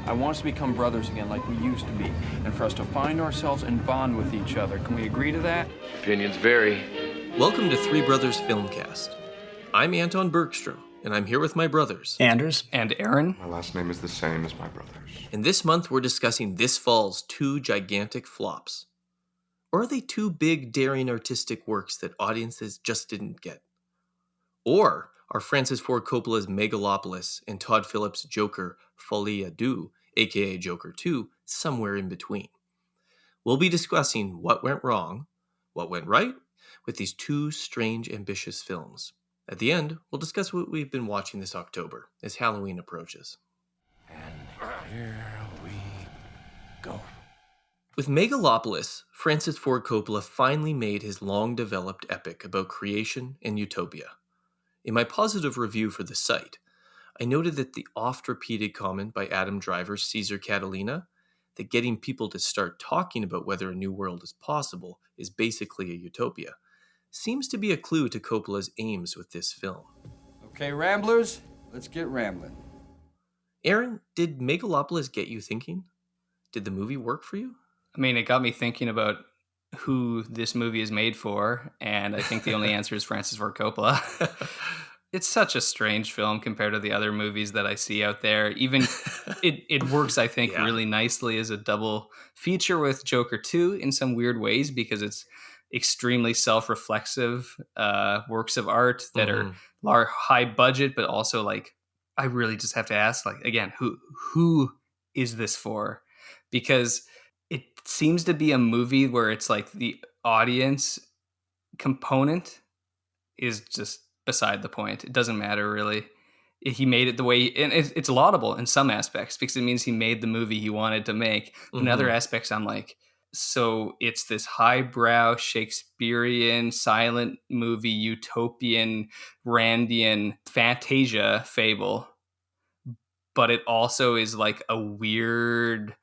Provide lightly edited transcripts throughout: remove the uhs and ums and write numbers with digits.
I want us to become brothers again like we used to be, and for us to find ourselves and bond with each other. Can we agree to that? Opinions vary. Welcome to Three Brothers Filmcast. I'm Anton Bergstrom, and I'm here with my brothers, Anders and Aaron. My last name is the same as my brother's. And this month we're discussing this fall's two gigantic flops. Or are they two big, daring, artistic works that audiences just didn't get? Or are Francis Ford Coppola's Megalopolis and Todd Phillips' Joker, FOLIE À DEUX, aka Joker 2, somewhere in between? We'll be discussing what went wrong, what went right, with these two strange, ambitious films. At the end, we'll discuss what we've been watching this October as Halloween approaches. And here we go. With Megalopolis, Francis Ford Coppola finally made his long-developed epic about creation and utopia. In my positive review for the site, I noted that the oft-repeated comment by Adam Driver's Caesar Catalina that getting people to start talking about whether a new world is possible is basically a utopia seems to be a clue to Coppola's aims with this film. Okay, Ramblers, let's get rambling. Aaron, did Megalopolis get you thinking? Did the movie work for you? I mean, it got me thinking about who this movie is made for, and I think the only answer is Francis Ford Coppola. It's such a strange film compared to the other movies that I see out there. Even it works, I think, really nicely as a double feature with Joker 2 in some weird ways because it's extremely self-reflexive works of art that are high budget, but also like I really just have to ask, like, again, who is this for? Because it seems to be a movie where it's like the audience component is just beside the point. It doesn't matter really. He made it the way, and it's laudable in some aspects because it means he made the movie he wanted to make. But in other aspects, I'm like, so it's this highbrow Shakespearean silent movie, utopian, Randian Fantasia fable, but it also is like a weird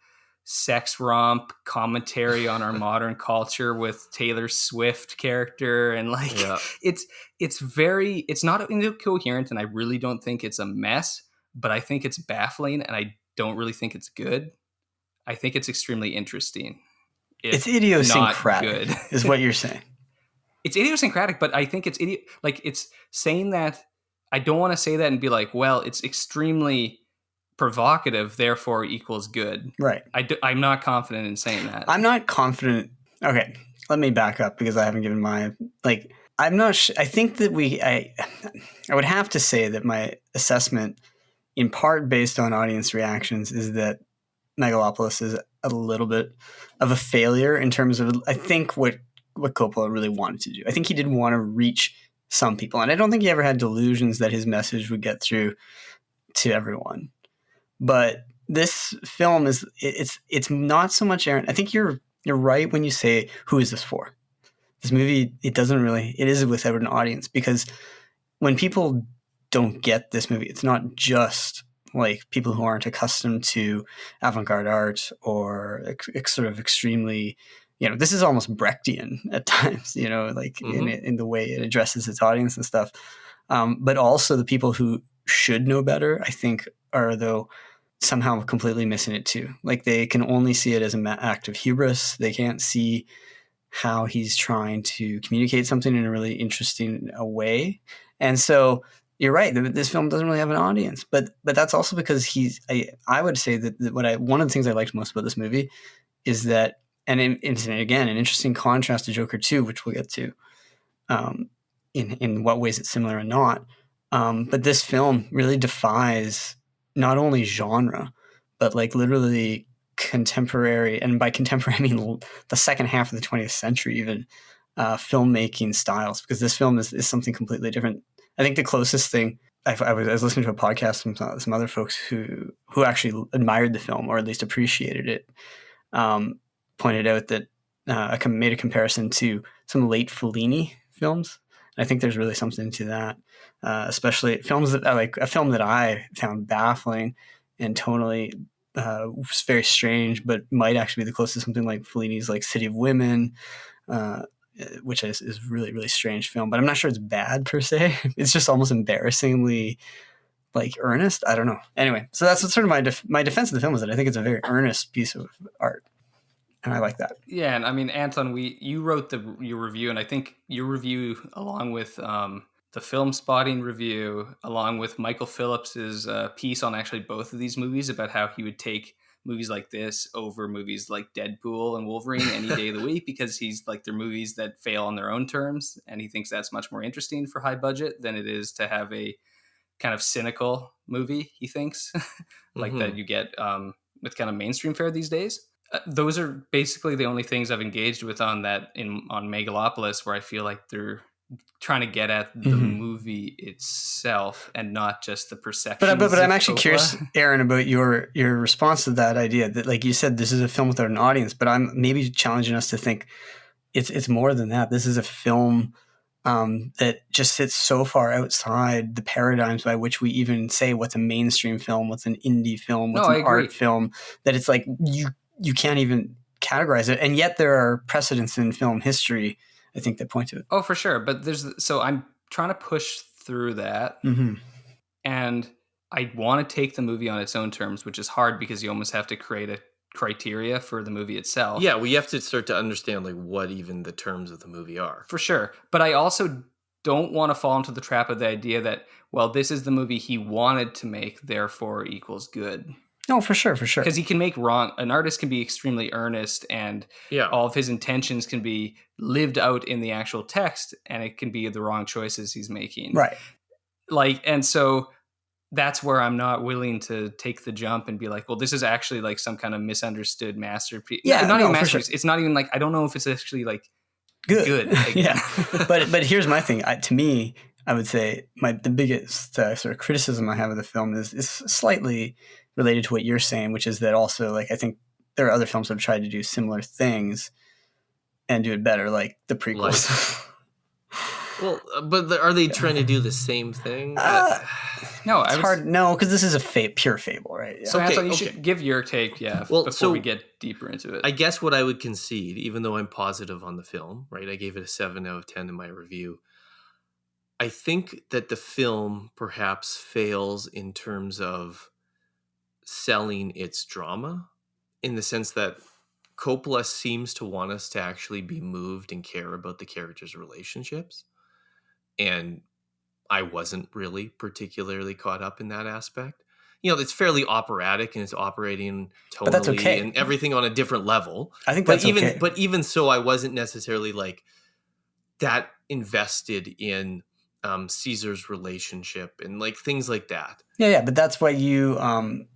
sex romp commentary on our modern culture with Taylor Swift character, and like it's not incoherent, and I really don't think it's a mess, but I think it's baffling, and I don't really think it's good. I think it's extremely interesting. It's idiosyncratic, is what you're saying. It's idiosyncratic, but I think it's saying that. I don't want to say that and be like, well, it's extremely provocative, therefore equals good. Right. I'm not confident in saying that. I'm not confident. Okay, let me back up because I haven't given my, I'm not I think that I would have to say that my assessment, in part based on audience reactions, is that Megalopolis is a little bit of a failure in terms of, I think, what Coppola really wanted to do. I think he did want to reach some people, and I don't think he ever had delusions that his message would get through to everyone. But this film it's not so much, Aaron. I think you're right when you say, who is this for? This movie, it is without an audience, because when people don't get this movie, it's not just like people who aren't accustomed to avant-garde art or sort of extremely, this is almost Brechtian at times, in the way it addresses its audience and stuff. But also the people who should know better, I think, are though somehow completely missing it too. Like, they can only see it as an act of hubris. They can't see how he's trying to communicate something in a really interesting way. And so you're right, this film doesn't really have an audience, but that's also because I would say that one of the things I liked most about this movie is that, and again, an interesting contrast to Joker 2, which we'll get to, in what ways it's similar and not. But this film really defies not only genre, but like literally contemporary, and by contemporary I mean the second half of the 20th century even, filmmaking styles, because this film is something completely different. I think the closest thing, I was listening to a podcast from some other folks who actually admired the film, or at least appreciated it, pointed out that made a comparison to some late Fellini films. And I think there's really something to that, especially films that like a film that I found baffling and tonally was very strange, but might actually be the closest to something like Fellini's like City of Women, which is really, really strange film. But I'm not sure it's bad per se. It's just almost embarrassingly like earnest. I don't know. Anyway, so that's sort of my defense of the film is that I think it's a very earnest piece of art, and I like that. Yeah, and I mean, Anton, you wrote your review, and I think your review, along with the Film Spotting review, along with Michael Phillips's piece on actually both of these movies about how he would take movies like this over movies like Deadpool and Wolverine any day of the week, because he's like, they're movies that fail on their own terms, and he thinks that's much more interesting for high budget than it is to have a kind of cynical movie, he thinks, like that you get with kind of mainstream fare these days. Those are basically the only things I've engaged with on Megalopolis, where I feel like they're trying to get at the movie itself and not just the perception. But I'm actually curious, Aaron, about your response to that idea that, like you said, this is a film without an audience, but I'm maybe challenging us to think it's more than that. This is a film that just sits so far outside the paradigms by which we even say what's a mainstream film, what's an indie film, what's an art film, that it's like you can't even categorize it. And yet there are precedents in film history, I think, that point to it. Oh, for sure. But so I'm trying to push through that. And I want to take the movie on its own terms, which is hard because you almost have to create a criteria for the movie itself. Yeah, we have to start to understand like what even the terms of the movie are. For sure. But I also don't want to fall into the trap of the idea that, well, this is the movie he wanted to make, therefore equals good. No, for sure. Because he can make wrong. An artist can be extremely earnest, and all of his intentions can be lived out in the actual text, and it can be the wrong choices he's making. Right. Like, and so that's where I'm not willing to take the jump and be like, well, this is actually like some kind of misunderstood masterpiece. Yeah, not no, even masterpiece. Sure. It's not even like, I don't know if it's actually like good. Like, yeah. But here's my thing. To me, I would say the biggest sort of criticism I have of the film is slightly related to what you're saying, which is that also, like, I think there are other films that have tried to do similar things and do it better, like the prequels. Well, but are they trying to do the same thing? No, it's hard. No, because this is a pure fable, right? Yeah. So, Anthony, you should give your take, before we get deeper into it. I guess what I would concede, even though I'm positive on the film, right? I gave it a 7 out of 10 in my review. I think that the film perhaps fails in terms of selling its drama, in the sense that Coppola seems to want us to actually be moved and care about the characters' relationships. And I wasn't really particularly caught up in that aspect. You know, it's fairly operatic and it's operating tonally, but that's okay, and everything on a different level. I think that's okay. But even so, I wasn't necessarily like that invested in Caesar's relationship and like things like that. Yeah, but that's what you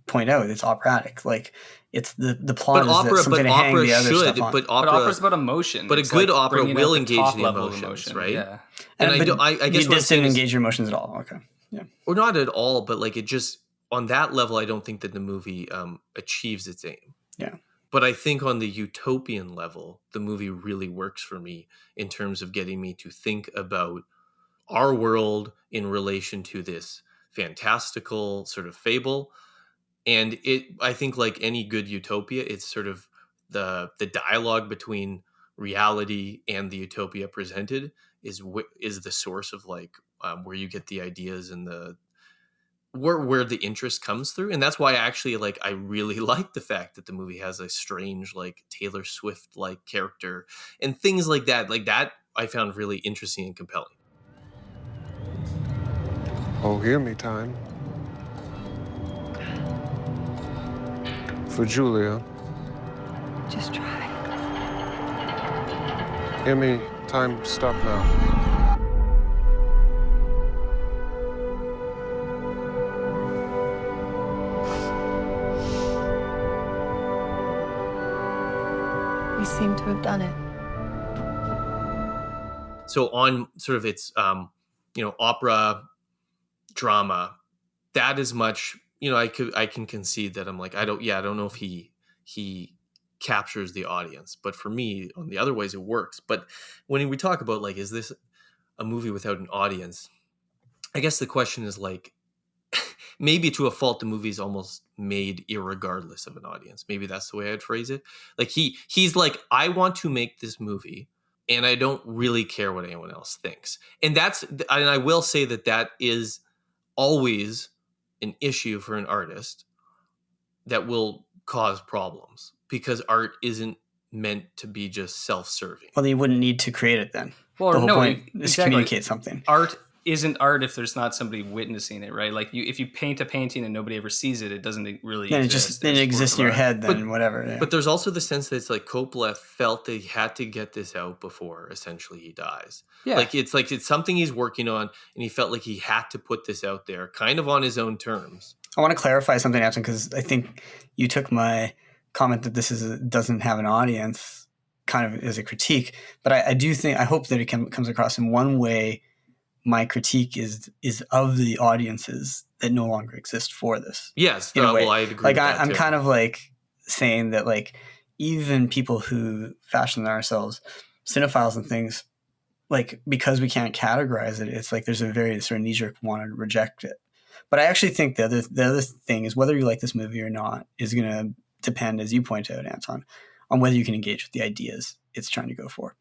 point out. It's operatic. Like, it's the plot is something to hang the other stuff on. But opera's about emotion. But it's a good like opera will engage the emotions, emotions, right? Yeah. And I guess you just didn't engage your emotions at all. Okay. Yeah. Or not at all, but like it just, on that level, I don't think that the movie achieves its aim. Yeah. But I think on the utopian level, the movie really works for me in terms of getting me to think about our world in relation to this fantastical sort of fable. And I think like any good utopia, it's sort of the dialogue between reality and the utopia presented is the source of like where you get the ideas and where the interest comes through. And that's why I really like the fact that the movie has a strange like Taylor Swift like character and things like that. Like that I found really interesting and compelling. Oh, hear me time. For Julia. Just try. Hear me time, stop now. We seem to have done it. So on sort of its, opera drama, that is much, I can concede that I'm like, I don't know if he captures the audience, but for me, on the other ways, it works. But when we talk about like, is this a movie without an audience? I guess the question is like, maybe to a fault, the movie's almost made irregardless of an audience. Maybe that's the way I'd phrase it. Like he's like, I want to make this movie and I don't really care what anyone else thinks. And I will say that is always an issue for an artist that will cause problems, because art isn't meant to be just self-serving. Well, you wouldn't need to create it then. Well, The whole no, point is to exactly. communicate something. Art isn't art if there's not somebody witnessing it, right? Like if you paint a painting and nobody ever sees it, it doesn't really Then exist. it as exists work in of your art. head, then whatever. Yeah. But there's also the sense that it's like Coppola felt that he had to get this out before essentially he dies. Yeah. Like it's something he's working on, and he felt like he had to put this out there kind of on his own terms. I want to clarify something, Anton, because I think you took my comment that this doesn't have an audience kind of as a critique. But I hope that it comes across in one way. My critique is of the audiences that no longer exist for this. Yes, in a way. well, I'd agree. Like with that I'm too. kind of like saying that, like, even people who fashion ourselves cinephiles and things, like, because we can't categorize it, it's like there's a very sort of knee-jerk want to reject it. But I actually think the other thing is whether you like this movie or not is going to depend, as you point out, Anton, on whether you can engage with the ideas it's trying to go for.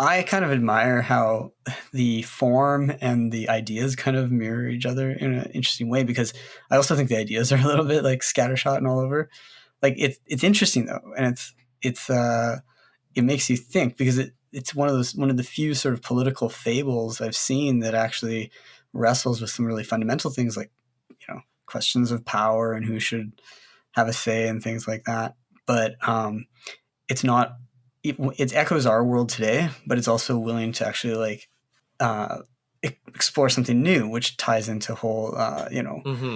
I kind of admire how the form and the ideas kind of mirror each other in an interesting way, because I also think the ideas are a little bit like scattershot and all over. Like it's interesting though, and it makes you think, because it's one of the few sort of political fables I've seen that actually wrestles with some really fundamental things, like, questions of power and who should have a say and things like that. But it's not. It echoes our world today, but it's also willing to actually like explore something new, which ties into whole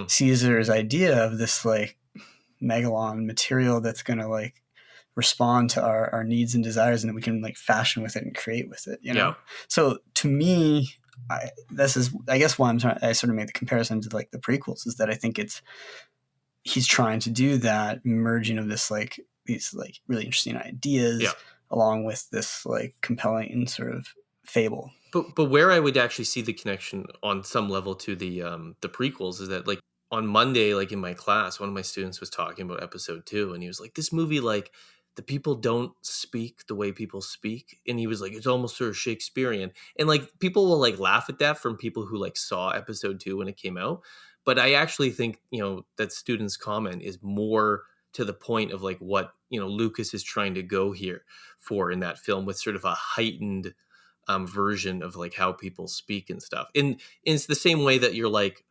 Caesar's idea of this like megalon material that's going to like respond to our needs and desires, and that we can like fashion with it and create with it. Yeah. So to me, this is, I guess, why I sort of made the comparison to like the prequels, is that I think he's trying to do that merging of these like really interesting ideas. Yeah. Along with this like compelling sort of fable. But where I would actually see the connection on some level to the prequels is that, like, on Monday, like in my class, one of my students was talking about episode 2, and he was like, this movie, like, the people don't speak the way people speak, and he was like, it's almost sort of Shakespearean, and like people will like laugh at that from people who like saw episode 2 when it came out. But I actually think that students' comment is more to the point of like what Lucas is trying to go here for in that film, with sort of a heightened version of like how people speak and stuff. And it's the same way that you're like,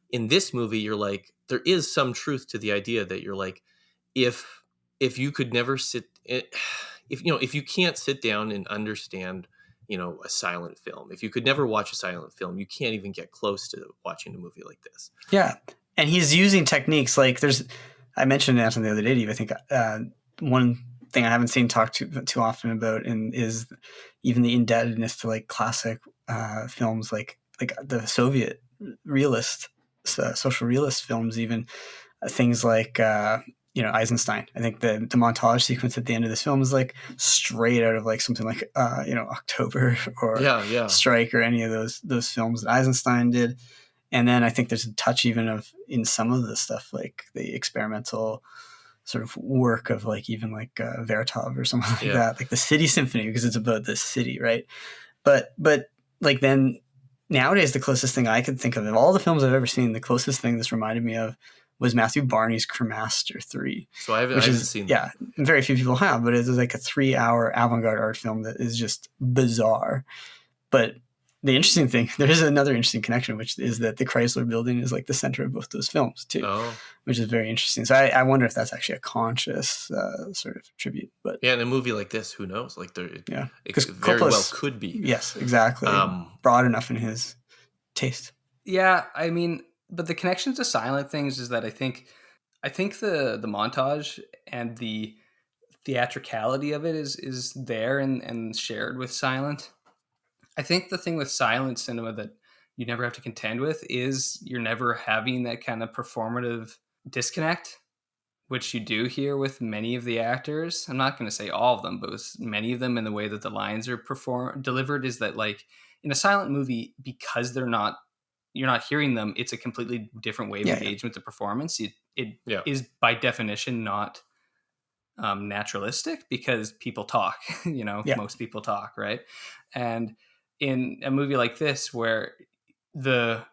in this movie, you're like, there is some truth to the idea that you're like, if you could never if you can't sit down and understand a silent film, if you could never watch a silent film, you can't even get close to watching a movie like this. Yeah. And he's using techniques like I mentioned Anton the other day to you. I think one thing I haven't seen talked too often about is even the indebtedness to like classic films like the Soviet realist, social realist films, even things like Eisenstein. I think the montage sequence at the end of this film is like straight out of like something like October or Strike or any of those films that Eisenstein did. And then I think there's a touch even of in some of the stuff like the experimental sort of work of like even like Vertov or something like that, like the City Symphony, because it's about the city, right? But like then nowadays the closest thing I could think of all the films I've ever seen, the closest thing this reminded me of was Matthew Barney's Cremaster 3. So I haven't seen that. Yeah, very few people have, but it's like a 3-hour avant-garde art film that is just bizarre. But the interesting thing, there is another interesting connection, which is that the Chrysler Building is like the center of both those films too, which is very interesting. So I wonder if that's actually a conscious sort of tribute. But yeah, in a movie like this, who knows? Like it very well could be. Yes, exactly. Broad enough in his taste. Yeah, I mean, but the connection to silent things is that I think the montage and the theatricality of it is there and shared with silent. I think the thing with silent cinema that you never have to contend with is you're never having that kind of performative disconnect, which you do here with many of the actors. I'm not going to say all of them, but with many of them, in the way that the lines are delivered, is that like in a silent movie, because you're not hearing them, it's a completely different way of engagement with the performance. It is by definition not naturalistic, because people talk, most people talk, right? And in a movie like this, where the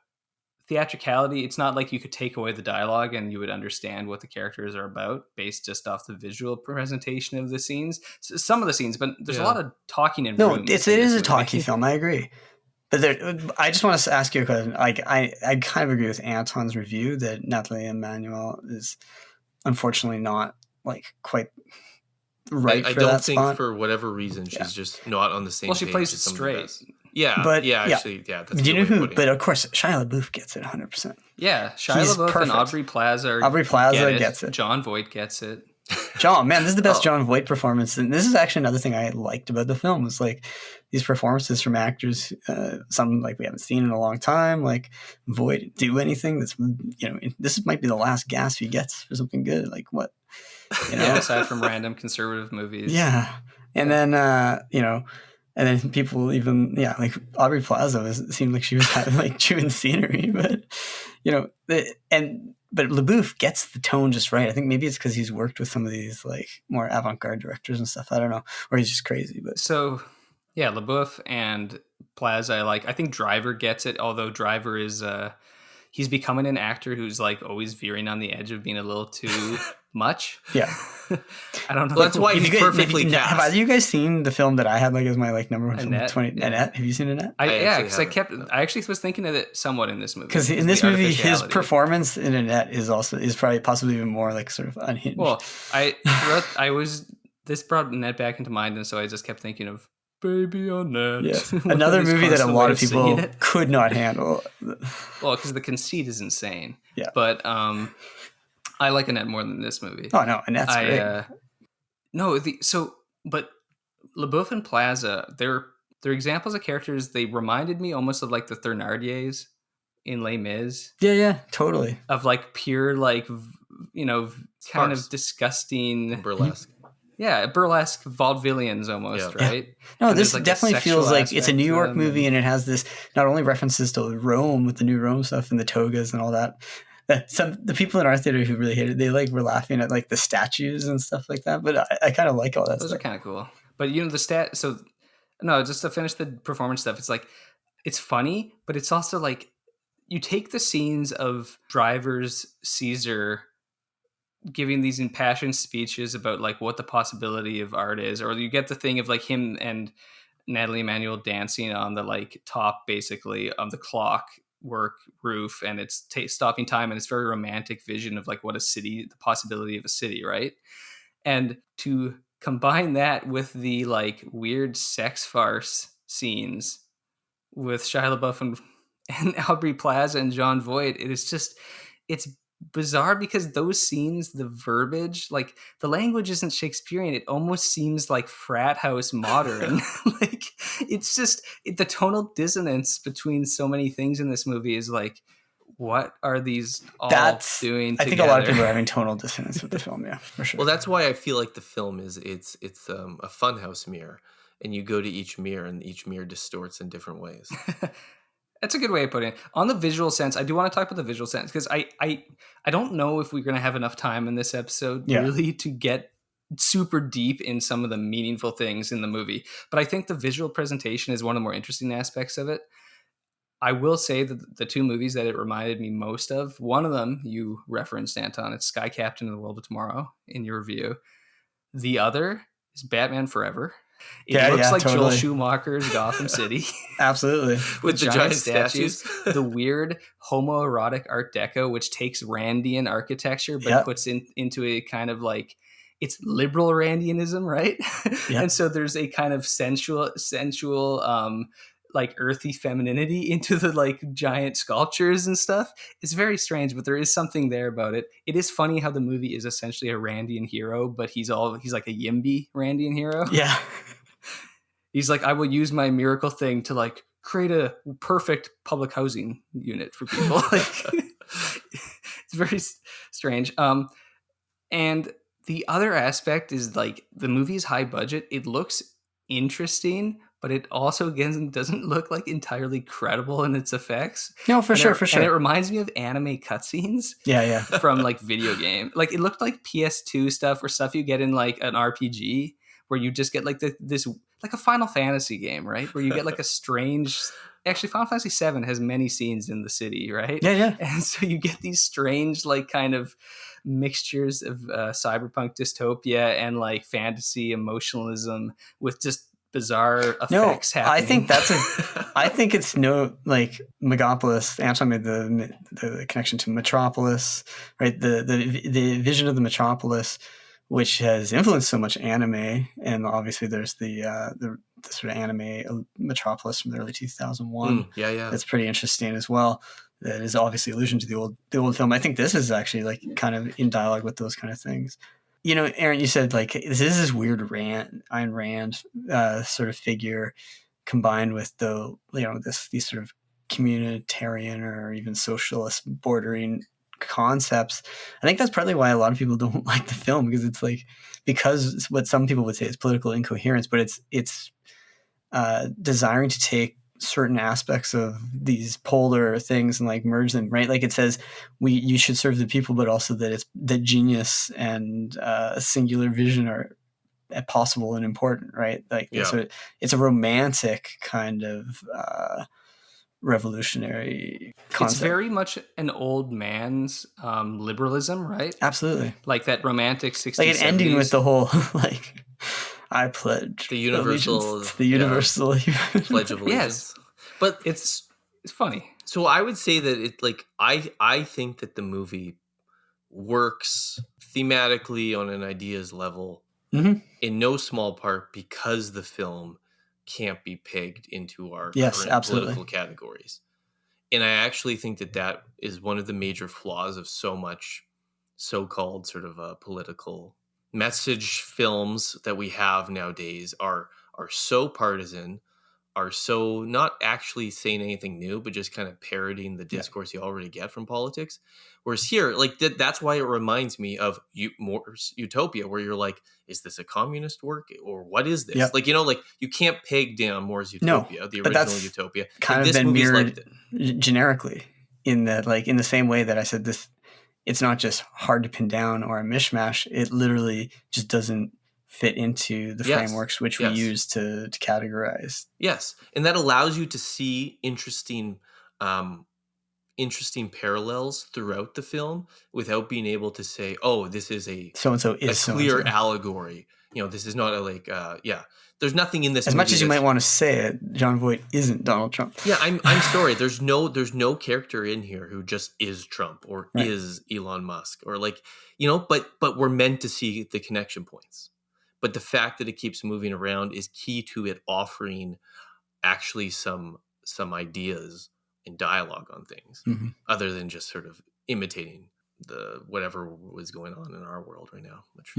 theatricality, it's not like you could take away the dialogue and you would understand what the characters are about based just off the visual presentation of the scenes. Some of the scenes, but there's a lot of talking in No, rooms. it is a talky film. I agree. But I just want to ask you a question. Like, I kind of agree with Anton's review that Nathalie Emmanuel is unfortunately not like quite right. I for don't that think spot. for whatever reason she's just not on the same. Well, she page plays as it some of the straight. best. Yeah, But actually, that's a Do you good know way of who? putting But it. of course, Shia LaBeouf gets it 100%. Yeah, Shia He's LaBeouf perfect. and Aubrey Plaza. Gets it. John Voight gets it. John, man, this is the best Oh. John Voight performance, and this is actually another thing I liked about the film was like these performances from actors, some like we haven't seen in a long time, like Voight do anything that's this might be the last gasp he gets for something good. Like what, Yeah, aside from random conservative movies. Yeah, and then and then people even like Aubrey Plaza seemed like she was having like chewing scenery, but But LaBeouf gets the tone just right. I think maybe it's because he's worked with some of these like more avant-garde directors and stuff. I don't know, or he's just crazy. But So, yeah, LaBeouf and Plaza, I think Driver gets it. Although Driver is, he's becoming an actor who's like always veering on the edge of being a little too much. Yeah, I don't know. Well, that's why he's perfectly cast. Have either of you guys seen the film that I had like as my like number one film? Annette. Annette. Have you seen Annette? Because I actually was thinking of it somewhat in this movie. Because in this movie, his performance in Annette is probably possibly even more like sort of unhinged. Well, this brought Annette back into mind, and so I just kept thinking of Baby Annette. Yeah. Another movie that a lot of people could not handle. Well, because the conceit is insane. Yeah. But I like Annette more than this movie. Oh no, Annette's great. But LaBeouf and Plaza, they're examples of characters. They reminded me almost of like the Thénardiers in Les Mis. Yeah, totally. Of like pure, like kind of disgusting burlesque. Yeah, burlesque vaudevillians almost, right? No, And this there's, definitely feels like it's a New York them. movie, and it has this not only references to Rome with the new Rome stuff and the togas and all that. The people in our theater who really hated it, they like were laughing at like the statues and stuff like that. But I kind of like all that Those stuff. are kind of cool. But just to finish the performance stuff, it's like it's funny, but it's also like you take the scenes of Driver's Caesar giving these impassioned speeches about like what the possibility of art is, or you get the thing of like him and Nathalie Emmanuel dancing on the like top basically of the clock work roof, and it's stopping time, and it's very romantic vision of like what a city, the possibility of a city, right? And to combine that with the like weird sex farce scenes with Shia LaBeouf and Aubrey Plaza and John Voight, it's bizarre because those scenes, the verbiage, like the language isn't Shakespearean. It almost seems like frat house modern. Like it's just the tonal dissonance between so many things in this movie is like, what are these all doing together? I think a lot of people are having tonal dissonance with the film, yeah, for sure. Well, that's why I feel like the film is it's a funhouse mirror, and you go to each mirror, and each mirror distorts in different ways. That's a good way of putting it. On the visual sense, I do want to talk about the visual sense because I don't know if we're going to have enough time in this episode really to get super deep in some of the meaningful things in the movie. But I think the visual presentation is one of the more interesting aspects of it. I will say that the two movies that it reminded me most of, one of them you referenced, Anton, it's Sky Captain and the World of Tomorrow in your review. The other is Batman Forever. It looks like totally. Joel Schumacher's Gotham City. Absolutely. With the giant statues. The weird homoerotic Art Deco, which takes Randian architecture, but puts into a kind of like, it's liberal Randianism, right? Yep. And so there's a kind of sensual, like earthy femininity into the like giant sculptures and stuff. It's very strange, but there is something there about it. It is funny how the movie is essentially a Randian hero, but he's like a Yimby Randian hero. Yeah. He's like, I will use my miracle thing to like create a perfect public housing unit for people. Like, it's very strange. And the other aspect is like the movie is high budget. It looks interesting, but it also again doesn't look like entirely credible in its effects. No, for sure. And it reminds me of anime cutscenes. Yeah. From like video game. Like it looked like PS2 stuff or stuff you get in like an RPG where you just get like this like a Final Fantasy game, right? Where you get like a strange actually Final Fantasy VII has many scenes in the city, right? Yeah. And so you get these strange, like, kind of mixtures of cyberpunk dystopia and like fantasy emotionalism with just bizarre effects happening. I think it's like Megalopolis. Anton made the connection to Metropolis, right? The vision of the Metropolis, which has influenced so much anime, and obviously there's the sort of anime Metropolis from the early 2001. Yeah. That's pretty interesting as well. That is obviously allusion to the old film. I think this is actually like kind of in dialogue with those kind of things. You know, Aaron, you said like this is this weird Ayn Rand sort of figure combined with these sort of communitarian or even socialist bordering concepts. I think that's partly why a lot of people don't like the film, because it's like, because what some people would say is political incoherence, but it's desiring to take certain aspects of these polar things and like merge them, right? Like it says you should serve the people, but also that it's the genius and singular vision are possible and important, right? Like so it's a romantic kind of revolutionary concept. It's very much an old man's liberalism, right? Absolutely. Like that romantic 60s, like an 70s. Ending with the whole like I pledge the universal Pledge of Allegiance. Yes, but it's funny. So I would say that it like I think that the movie works thematically on an ideas level in no small part because the film can't be pegged into our current political categories. And I actually think that is one of the major flaws of so much so-called sort of political message films that we have nowadays are so partisan, are so not actually saying anything new, but just kind of parroting the discourse you already get from politics. Whereas here, like that's why it reminds me of Moore's Utopia, where you're like, is this a communist work or what is this? Like, like you can't peg down Moore's Utopia, the original Utopia. Kind of been mirrored generically in that, like in the same way that I said this, it's not just hard to pin down or a mishmash. It literally just doesn't fit into the frameworks which we use to categorize. Yes. And that allows you to see interesting parallels throughout the film without being able to say, oh, this is a so-and-so is a clear so-and-so. allegory. This is not a there's nothing in this as movie much as you might want to say it, John Voight isn't Donald Trump. Yeah, I'm sorry. There's no character in here who just is Trump or is Elon Musk or like, but we're meant to see the connection points. But the fact that it keeps moving around is key to it offering actually some ideas and dialogue on things other than just sort of imitating the whatever was going on in our world right now, which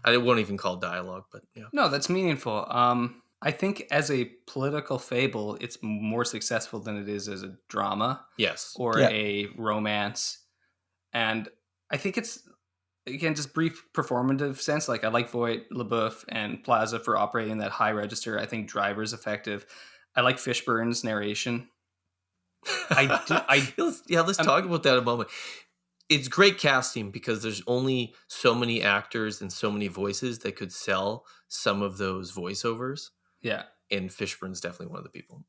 I won't even call dialogue, but yeah. No, that's meaningful. I think as a political fable, it's more successful than it is as a drama. Yes. Or a romance. And I think it's, again, just brief performative sense. Like I like Voight, LaBeouf, and Plaza for operating that high register. I think Driver's effective. I like Fishburne's narration. Let's talk about that a moment. It's great casting because there's only so many actors and so many voices that could sell some of those voiceovers. Yeah. And Fishburne's definitely one of the people.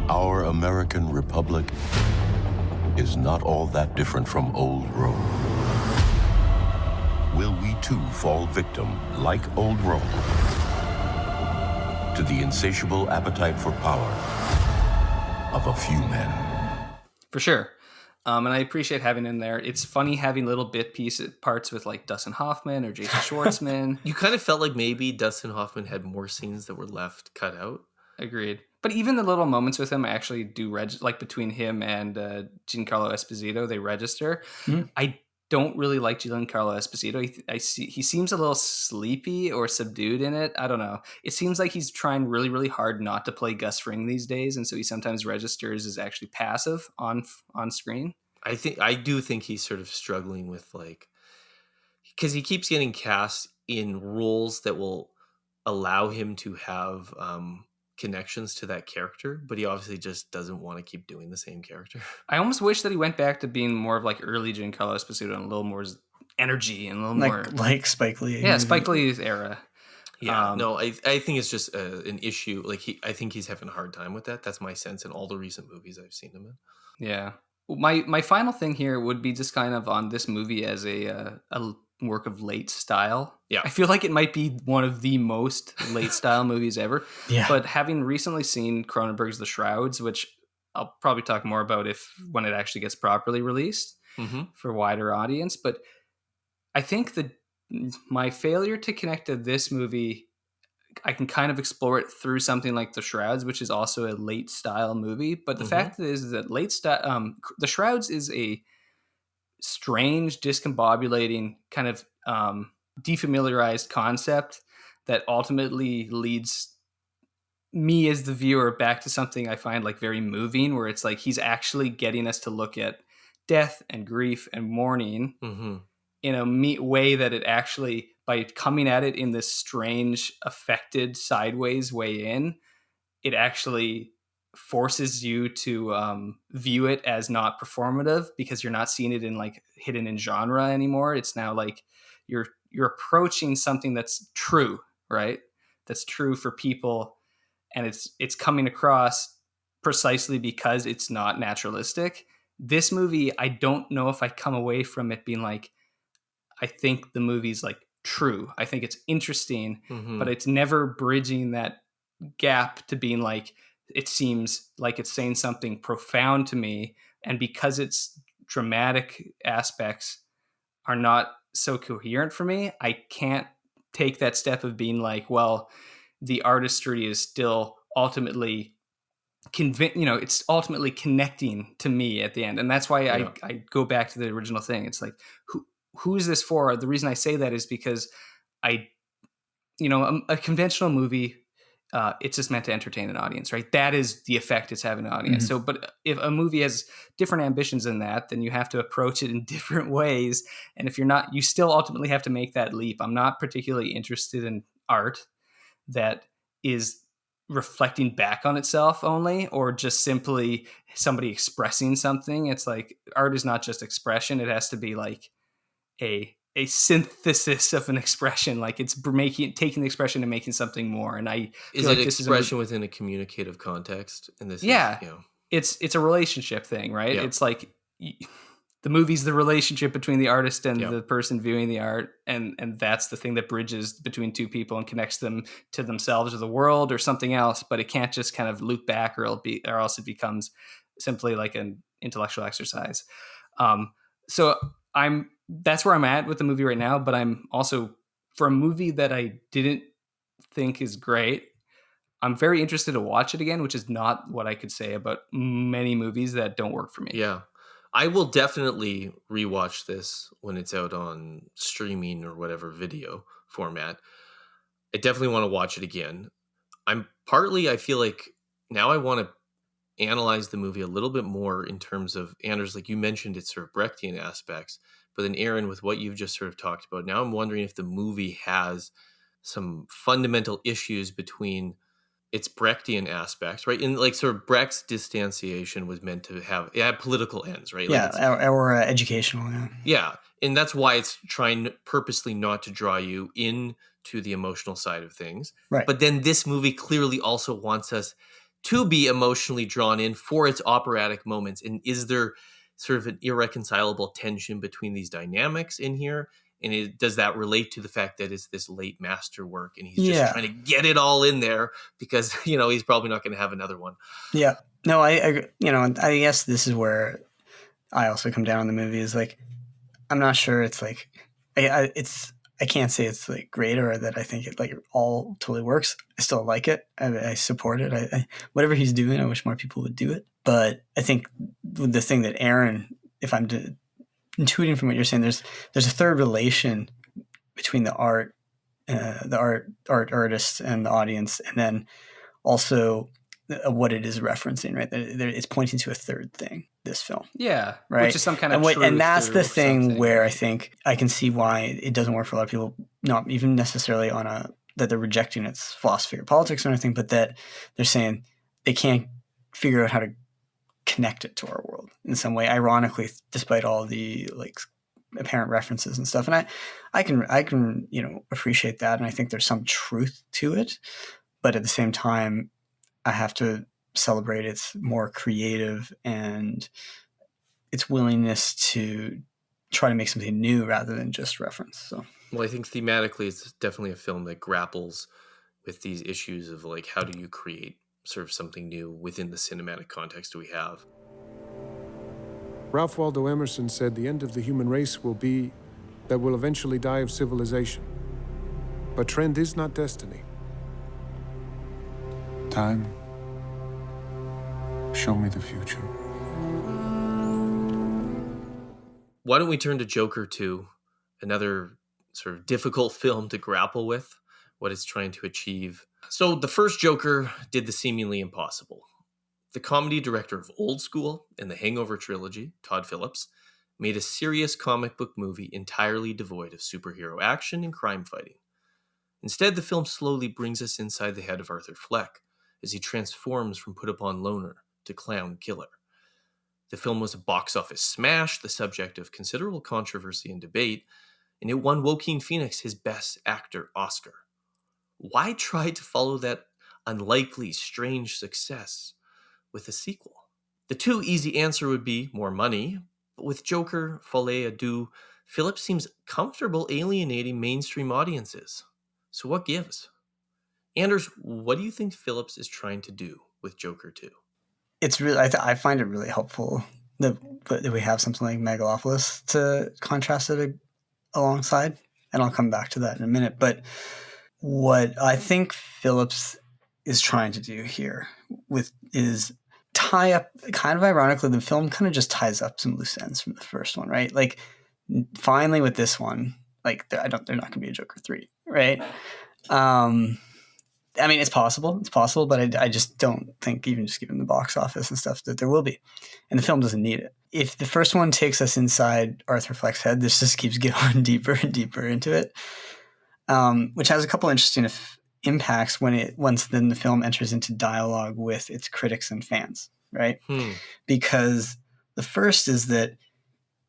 Our American Republic is not all that different from old Rome. Will we too fall victim, like old Rome, to the insatiable appetite for power of a few men? For sure. And I appreciate having in there. It's funny having little bit parts with like Dustin Hoffman or Jason Schwartzman. You kind of felt like maybe Dustin Hoffman had more scenes that were left cut out. Agreed. But even the little moments with him, I actually do like between him and Giancarlo Esposito, they register. I don't really like Giancarlo Esposito. He seems a little sleepy or subdued in it. I don't know. It seems like he's trying really, really hard not to play Gus Fring these days, and so he sometimes registers as actually passive on screen. I do think he's sort of struggling with like, because he keeps getting cast in roles that will allow him to have connections to that character, but he obviously just doesn't want to keep doing the same character. I almost wish that he went back to being more of like early Giancarlo Esposito and a little more energy and a little more like Spike Lee. Yeah, Spike Lee's era. Yeah, no, I think it's just an issue. Like I think he's having a hard time with that. That's my sense in all the recent movies I've seen him in. Yeah. My final thing here would be just kind of on this movie as a work of late style. Yeah. I feel like it might be one of the most late style movies ever. Yeah. But having recently seen Cronenberg's The Shrouds, which I'll probably talk more about when it actually gets properly released for a wider audience. But I think that my failure to connect to this movie, I can kind of explore it through something like The Shrouds, which is also a late style movie. But the fact is that late style, The Shrouds is a strange, discombobulating kind of defamiliarized concept that ultimately leads me as the viewer back to something I find like very moving, where it's like he's actually getting us to look at death and grief and mourning in a way that it actually, by coming at it in this strange, affected, sideways way in, it actually forces you to view it as not performative, because you're not seeing it in like hidden in genre anymore. It's now like you're approaching something that's true, right? That's true for people, and it's coming across precisely because it's not naturalistic. This movie, I don't know if I come away from it being like, I think the movie's like true. I think it's interesting, but it's never bridging that gap to being like, it seems like it's saying something profound to me. And because its dramatic aspects are not so coherent for me, I can't take that step of being like, well, the artistry is still ultimately it's ultimately connecting to me at the end. And that's why I go back to the original thing. It's like, who is this for? The reason I say that is because a conventional movie, it's just meant to entertain an audience, right? That is the effect it's having an audience. So, but if a movie has different ambitions than that, then you have to approach it in different ways. And if you're not, you still ultimately have to make that leap. I'm not particularly interested in art that is reflecting back on itself only, or just simply somebody expressing something. It's like, art is not just expression. It has to be like a synthesis of an expression. Like it's taking the expression and making something more. And I is feel it like this expression within a communicative context? And this it's a relationship thing, right? Yeah. It's like the movie's the relationship between the artist and the person viewing the art, and that's the thing that bridges between two people and connects them to themselves or the world or something else. But it can't just kind of loop back, or else it becomes simply like an intellectual exercise. So that's where I'm at with the movie right now. But I'm also, for a movie that I didn't think is great, I'm very interested to watch it again, which is not what I could say about many movies that don't work for me. Yeah. I will definitely rewatch this when it's out on streaming or whatever video format. I definitely want to watch it again. I feel like now I want to analyze the movie a little bit more in terms of, Anders, like you mentioned, it's sort of Brechtian aspects, but then Aaron, with what you've just sort of talked about, now I'm wondering if the movie has some fundamental issues between its Brechtian aspects, right? And like sort of Brecht's distanciation was meant to have political ends, right? Yeah, like or educational. Yeah. Yeah, and that's why it's trying purposely not to draw you into the emotional side of things. Right. But then this movie clearly also wants us to be emotionally drawn in for its operatic moments. And is there sort of an irreconcilable tension between these dynamics in here? And does that relate to the fact that it's this late masterwork and he's just trying to get it all in there because, he's probably not going to have another one. Yeah. No, I guess this is where I also come down on the movie is like, I'm not sure it's like, I can't say it's like great or that I think it like all totally works. I still like it. I support it. I whatever he's doing, I wish more people would do it. But I think the thing that Aaron, if I'm intuiting from what you're saying, there's a third relation between the artist and the audience, and then also what it is referencing, right? It's pointing to a third thing, this film. Yeah. Right. Which is some kind of truth, and that's the thing where right? I think I can see why it doesn't work for a lot of people, not even necessarily that they're rejecting its philosophy or politics or anything, but that they're saying they can't figure out how to connect it to our world in some way. Ironically, despite all the like apparent references and stuff. And I can appreciate that, and I think there's some truth to it. But at the same time, I have to celebrate its more creative and its willingness to try to make something new rather than just reference. So, well, I think thematically it's definitely a film that grapples with these issues of like, how do you create sort of something new within the cinematic context we have? Ralph Waldo Emerson said the end of the human race will be that we'll eventually die of civilization. But trend is not destiny. Time, show me the future. Why don't we turn to Joker 2, another sort of difficult film to grapple with, what it's trying to achieve. So the first Joker did the seemingly impossible. The comedy director of Old School and the Hangover trilogy, Todd Phillips, made a serious comic book movie entirely devoid of superhero action and crime fighting. Instead, the film slowly brings us inside the head of Arthur Fleck as he transforms from put-upon loner to clown killer. The film was a box office smash, the subject of considerable controversy and debate, and it won Joaquin Phoenix his Best Actor Oscar. Why try to follow that unlikely, strange success with a sequel? The too easy answer would be more money, but with Joker, Folie à Deux, Phillips seems comfortable alienating mainstream audiences. So what gives? Anders, what do you think Phillips is trying to do with Joker 2? It's really, I find it really helpful that we have something like Megalopolis to contrast it alongside, and I'll come back to that in a minute. But what I think Phillips is trying to do here is tie up, kind of ironically, the film kind of just ties up some loose ends from the first one, right? Like, finally with this one, like, they're not going to be a Joker 3, right? I mean, it's possible, but I just don't think, even just given the box office and stuff, that there will be. And the film doesn't need it. If the first one takes us inside Arthur Fleck's head, this just keeps going deeper and deeper into it, which has a couple interesting impacts once then the film enters into dialogue with its critics and fans, right? Because the first is that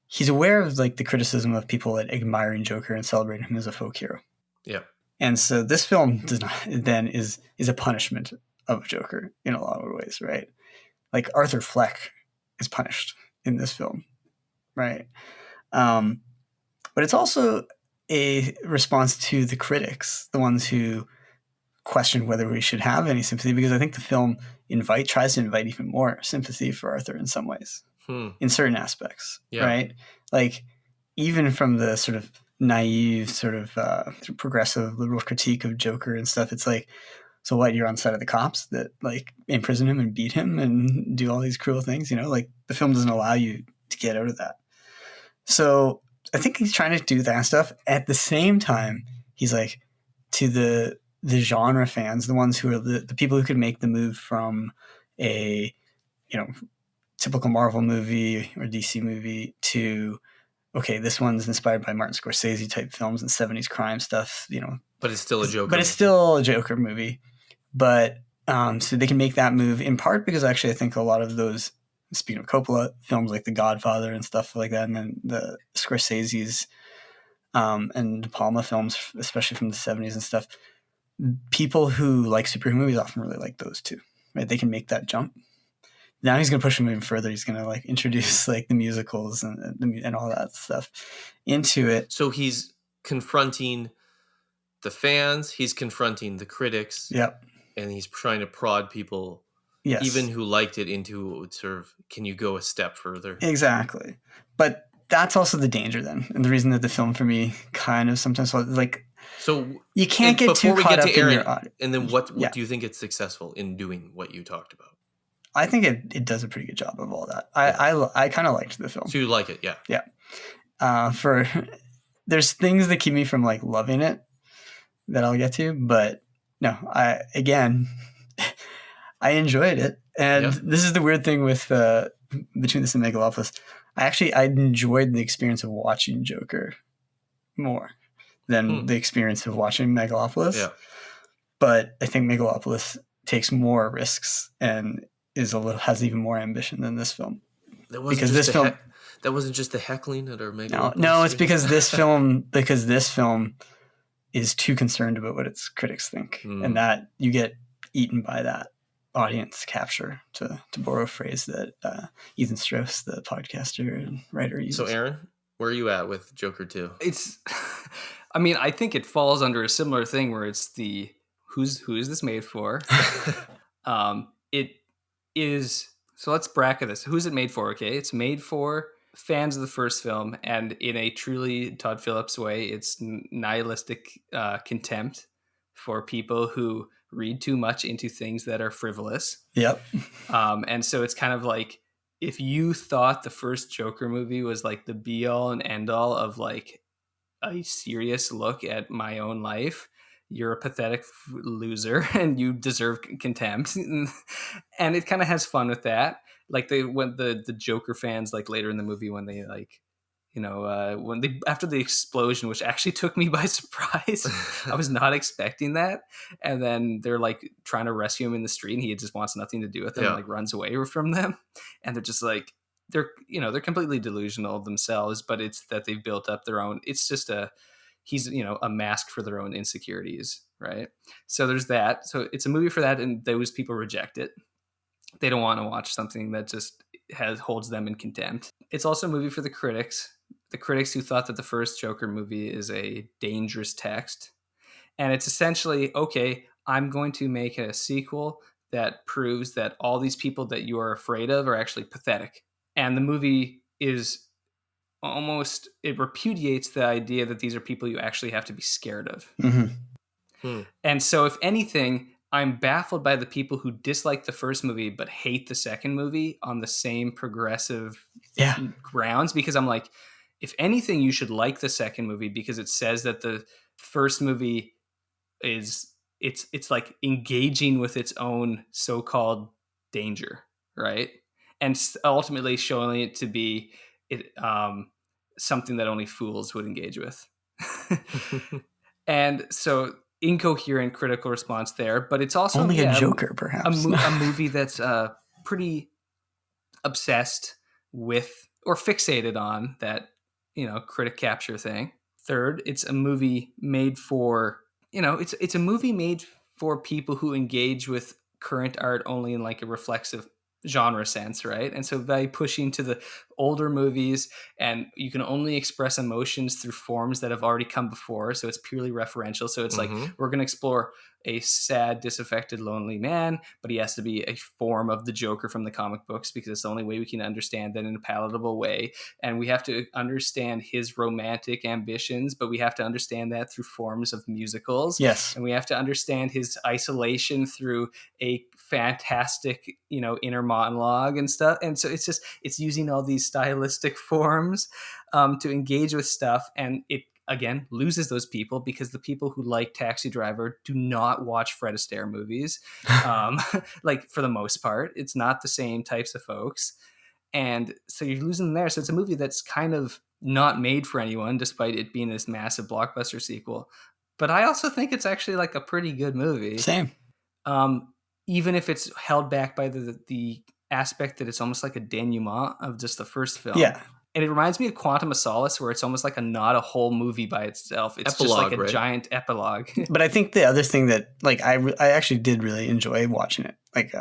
he's aware of like the criticism of people admiring Joker and celebrating him as a folk hero. Yeah. And so this film is a punishment of Joker in a lot of ways, right? Like Arthur Fleck is punished in this film, right? But it's also a response to the critics, the ones who question whether we should have any sympathy, because I think the film tries to invite even more sympathy for Arthur in some ways, in certain aspects, right? Like even from the sort of naive sort of progressive liberal critique of Joker and stuff, it's like, so what, you're on the side of the cops that like imprison him and beat him and do all these cruel things, like the film doesn't allow you to get out of that. So I think he's trying to do that stuff. At the same time, he's like, to the genre fans, the ones who are the people who could make the move from a typical Marvel movie or DC movie to, okay, this one's inspired by Martin Scorsese type films and 70s crime stuff, But it's still a Joker. But it's still a Joker movie. But so they can make that move in part because actually I think a lot of those, speaking of Coppola, films like The Godfather and stuff like that, and then the Scorsese's and De Palma films, especially from the 70s and stuff, people who like superhero movies often really like those too, right? They can make that jump. Now he's going to push them even further. He's going to like introduce like the musicals and all that stuff into it. So he's confronting the fans, he's confronting the critics, and he's trying to prod people, even who liked it, into sort of, can you go a step further? Exactly. But that's also the danger then, and the reason that the film for me kind of sometimes like. So you can't get too caught up in your audience. And then what do you think it's successful in doing what you talked about? I think it does a pretty good job of all that. I kind of liked the film. So you like it, yeah. Yeah. There's things that keep me from like loving it that I'll get to, but no, I enjoyed it. And this is the weird thing with between this and Megalopolis. I enjoyed the experience of watching Joker more than the experience of watching Megalopolis. Yeah. But I think Megalopolis takes more risks and has even more ambition than this film. Because this film That wasn't just the heckling at our No, it's because this film is too concerned about what its critics think, and that you get eaten by that audience capture, to borrow a phrase that Ethan Strauss, the podcaster and writer, uses. So, Aaron, where are you at with Joker 2? I mean, I think it falls under a similar thing where it's the who is this made for? It is. So let's bracket this. Who's it made for? Okay, it's made for fans of the first film, and in a truly Todd Phillips way, it's nihilistic contempt for people who read too much into things that are frivolous. Yep. And so it's kind of like, if you thought the first Joker movie was like the be all and end all of like a serious look at my own life, you're a pathetic loser and you deserve contempt. And it kind of has fun with that. Like when the Joker fans, like later in the movie, when they like, when they, after the explosion, which actually took me by surprise, I was not expecting that. And then they're like trying to rescue him in the street, and he just wants nothing to do with them, and like runs away from them. And they're just like, they're completely delusional themselves, but it's that they've built up their own, it's just he's a mask for their own insecurities. Right. So there's that. So it's a movie for that. And those people reject it. They don't want to watch something that just holds them in contempt. It's also a movie for the critics who thought that the first Joker movie is a dangerous text. And it's essentially, okay, I'm going to make a sequel that proves that all these people that you are afraid of are actually pathetic. And the movie is almost, it repudiates the idea that these are people you actually have to be scared of. Mm-hmm. And so if anything, I'm baffled by the people who dislike the first movie but hate the second movie on the same progressive grounds, because I'm like, if anything, you should like the second movie because it says that the first movie is it's like engaging with its own so-called danger, right? And ultimately showing it to be something that only fools would engage with. And so incoherent critical response there, but it's also only a Joker, perhaps. a movie that's pretty obsessed with or fixated on that critic capture thing. Third, it's a movie made for it's a movie made for people who engage with current art only in like a reflexive genre sense, right? And so by pushing to the older movies, and you can only express emotions through forms that have already come before, so it's purely referential. So it's like, we're going to explore a sad, disaffected, lonely man, but he has to be a form of the Joker from the comic books because it's the only way we can understand that in a palatable way. And we have to understand his romantic ambitions, but we have to understand that through forms of musicals. Yes. And we have to understand his isolation through a fantastic, inner monologue and stuff. And so it's using all these stylistic forms to engage with stuff. And it, again, loses those people because the people who like Taxi Driver do not watch Fred Astaire movies. Like, for the most part, it's not the same types of folks. And so you're losing them there. So it's a movie that's kind of not made for anyone, despite it being this massive blockbuster sequel. But I also think it's actually like a pretty good movie. Same. Even if it's held back by the aspect that it's almost like a denouement of just the first film. Yeah. And it reminds me of Quantum of Solace, where it's almost like not a whole movie by itself. It's epilogue, just like a giant epilogue. But I think the other thing that, like, I actually did really enjoy watching it. Like,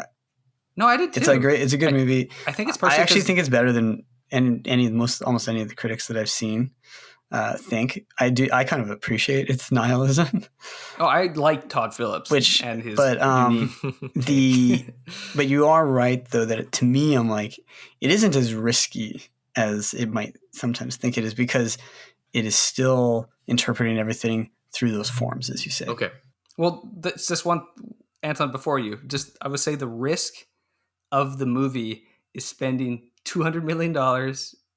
no, I did too. It's a good movie. I think it's. I actually think it's better than almost any of the critics that I've seen think. I kind of appreciate its nihilism. Oh, I like Todd Phillips, and his. But but you are right though that to me, I'm like, it isn't as risky as it might sometimes think it is, because it is still interpreting everything through those forms, as you say. Okay. Well, that's just one, Anton, before you. I would say the risk of the movie is spending $200 million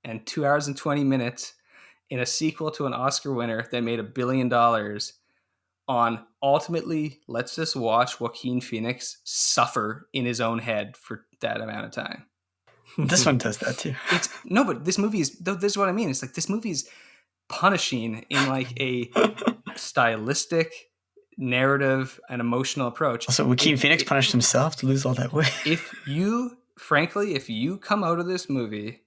and 2 hours and 20 minutes in a sequel to an Oscar winner that made $1 billion on ultimately, let's just watch Joaquin Phoenix suffer in his own head for that amount of time. This one does that too. But this movie is, this is what I mean. It's like, this movie's punishing in like a stylistic, narrative, and emotional approach. Also, Joaquin Phoenix punished himself to lose all that weight. If you come out of this movie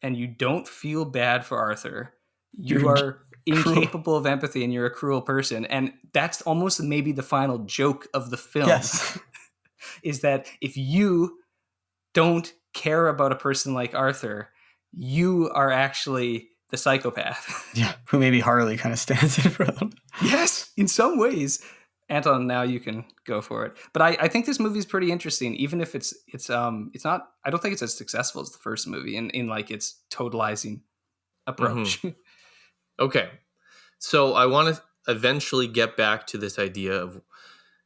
and you don't feel bad for Arthur, you You're are incapable of empathy and you're a cruel person. And that's almost maybe the final joke of the film. Yes. Is that if you don't care about a person like Arthur, you are actually the psychopath. Yeah, who maybe Harley kind of stands in for them. Yes, in some ways. Anton, now you can go for it. But I think this movie is pretty interesting, even if it's not. I don't think it's as successful as the first movie in like its totalizing approach. Mm-hmm. Okay, so I want to eventually get back to this idea of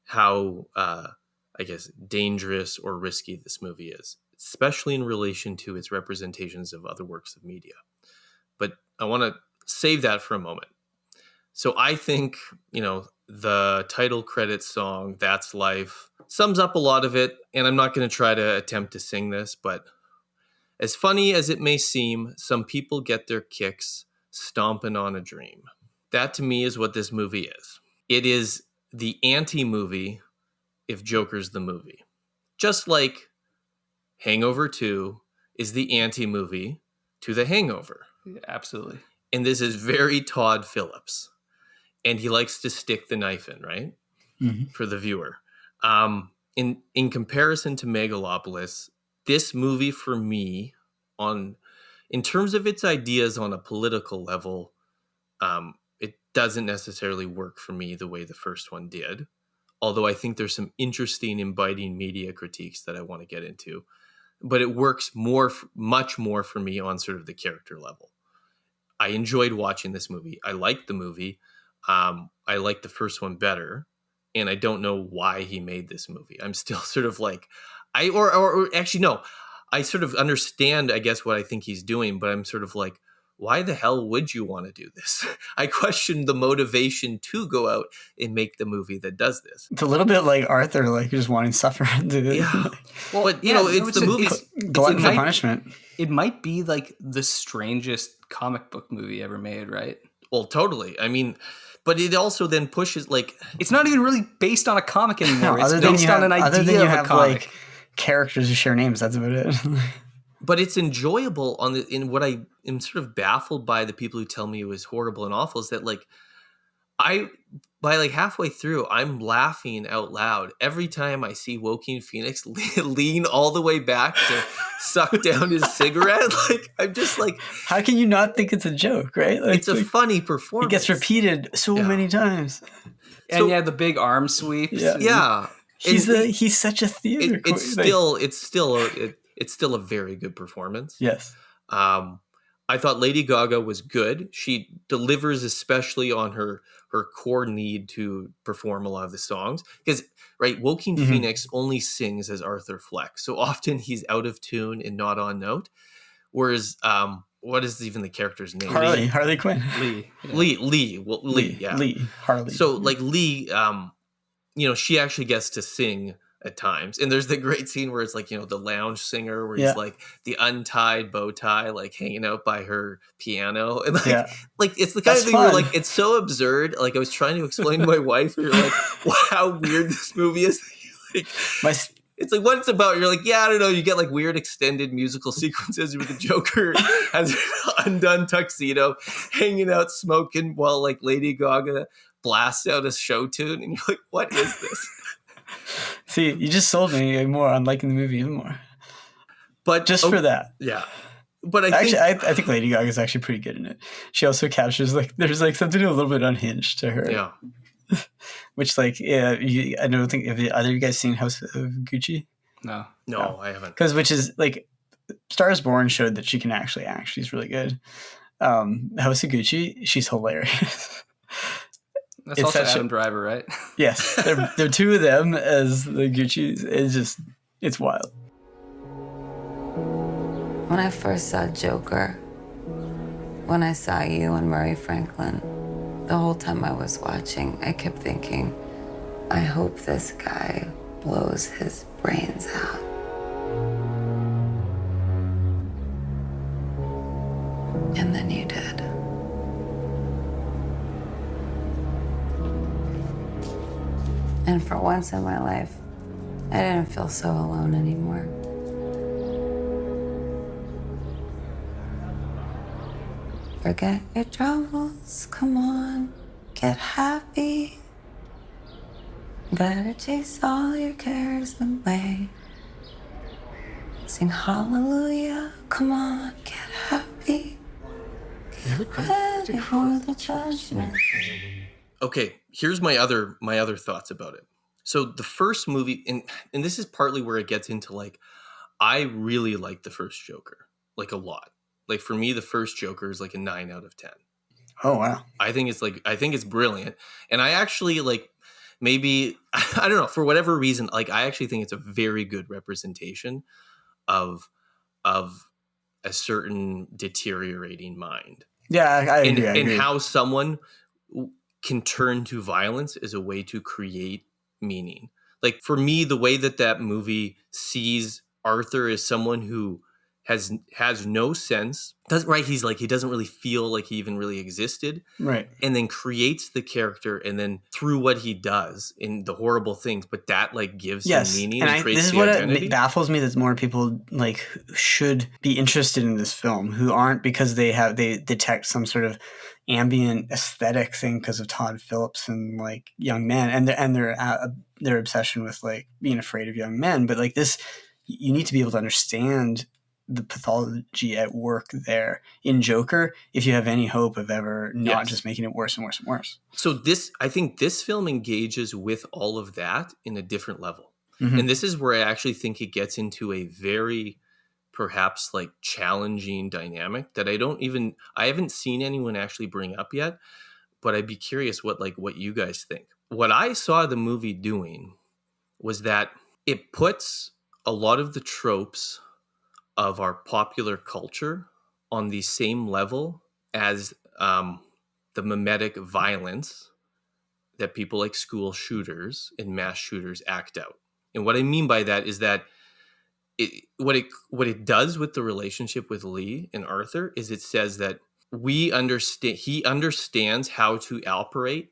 how I guess dangerous or risky this movie is, especially in relation to its representations of other works of media. But I want to save that for a moment. So I think, the title credits song, That's Life, sums up a lot of it. And I'm not going to try to attempt to sing this, but as funny as it may seem, some people get their kicks stomping on a dream. That to me is what this movie is. It is the anti-movie if Joker's the movie. Just like Hangover 2 is the anti-movie to The Hangover. Absolutely. And this is very Todd Phillips. And he likes to stick the knife in, right? Mm-hmm. For the viewer. In comparison to Megalopolis, this movie for me, in terms of its ideas on a political level, it doesn't necessarily work for me the way the first one did. Although I think there's some interesting and biting media critiques that I want to get into. But it works much more for me on sort of the character level. I enjoyed watching this movie. I liked the movie. I liked the first one better. And I don't know why he made this movie. I'm still sort of like, actually, no. I sort of understand, I guess, what I think he's doing. But I'm sort of like, why the hell would you want to do this? I question the motivation to go out and make the movie that does this. It's a little bit like Arthur, like just wanting to suffer. Yeah. Well, but, it's the movie. Glutton for punishment. It might be like the strangest comic book movie ever made, right? Well, totally. I mean, but it also then pushes, like... It's not even really based on a comic anymore. It's other than based on an idea of a comic. Like, characters who share names, that's about it. But it's enjoyable in what I am sort of baffled by the people who tell me it was horrible and awful is that like by like halfway through, I'm laughing out loud every time I see Joaquin Phoenix lean all the way back to suck down his cigarette. Like I'm just like, how can you not think it's a joke, right? Like, it's a funny performance. It gets repeated so many times. And the big arm sweeps. Yeah. He's such a theater. It's still a very good performance. Yes. I thought Lady Gaga was good. She delivers especially on her core need to perform a lot of the songs. Because, right, Joaquin Phoenix only sings as Arthur Fleck. So often he's out of tune and not on note. Whereas, what is even the character's name? Harley Quinn. Lee. Lee. Harley. So, like, Lee, she actually gets to sing at times. And there's the great scene where it's like, the lounge singer where he's like the untied bow tie, like hanging out by her piano. And like it's the kind of thing where like, it's so absurd. Like I was trying to explain to my wife, and you're like, wow, how weird this movie is. Like, it's like what it's about. You're like, yeah, I don't know. You get like weird extended musical sequences where the Joker has an undone tuxedo hanging out smoking while like Lady Gaga blasts out a show tune. And you're like, what is this? See, you just sold me more on liking the movie even more. But just for that. Yeah. But I think Lady Gaga is actually pretty good in it. She also captures like there's like something a little bit unhinged to her. Yeah. Which like I don't think have either of you guys seen House of Gucci? No, I haven't. Because which is like Stars Born showed that she can actually act. She's really good. House of Gucci, she's hilarious. That's also Adam Driver, right? Yes, they're two of them as the Gucci's. It's wild. When I first saw Joker, when I saw you and Murray Franklin, the whole time I was watching, I kept thinking, I hope this guy blows his brains out. And then you did. And for once in my life, I didn't feel so alone anymore. Forget your troubles, come on, get happy. Better chase all your cares away. Sing hallelujah, come on, get happy. Get ready for the judgment. Okay, here's my other thoughts about it. So the first movie, and this is partly where it gets into like, I really like the first Joker, like a lot. Like for me, the first Joker is like a 9 out of 10. Oh wow. I think it's brilliant. And I actually like, maybe, I don't know, for whatever reason, like I actually think it's a very good representation of a certain deteriorating mind. Yeah, I agree. And how someone can turn to violence as a way to create meaning. Like for me, the way that movie sees Arthur as someone who has no sense. He's like, he doesn't really feel like he even really existed. Right. And then creates the character, and then through what he does in the horrible things, but that like gives him meaning and creates this is the what identity. It baffles me that more people like should be interested in this film who aren't, because they detect some sort of ambient aesthetic thing because of Todd Phillips and like young men and their obsession with like being afraid of young men. But like this, you need to be able to understand the pathology at work there in Joker if you have any hope of ever not just making it worse and worse and worse. So I think this film engages with all of that in a different level. Mm-hmm. And this is where I actually think it gets into a very perhaps like challenging dynamic that I haven't seen anyone actually bring up yet, but I'd be curious what you guys think. What I saw the movie doing was that it puts a lot of the tropes of our popular culture on the same level as the mimetic violence that people like school shooters and mass shooters act out. And what I mean by that is that what it does with the relationship with Lee and Arthur is it says that he understands how to operate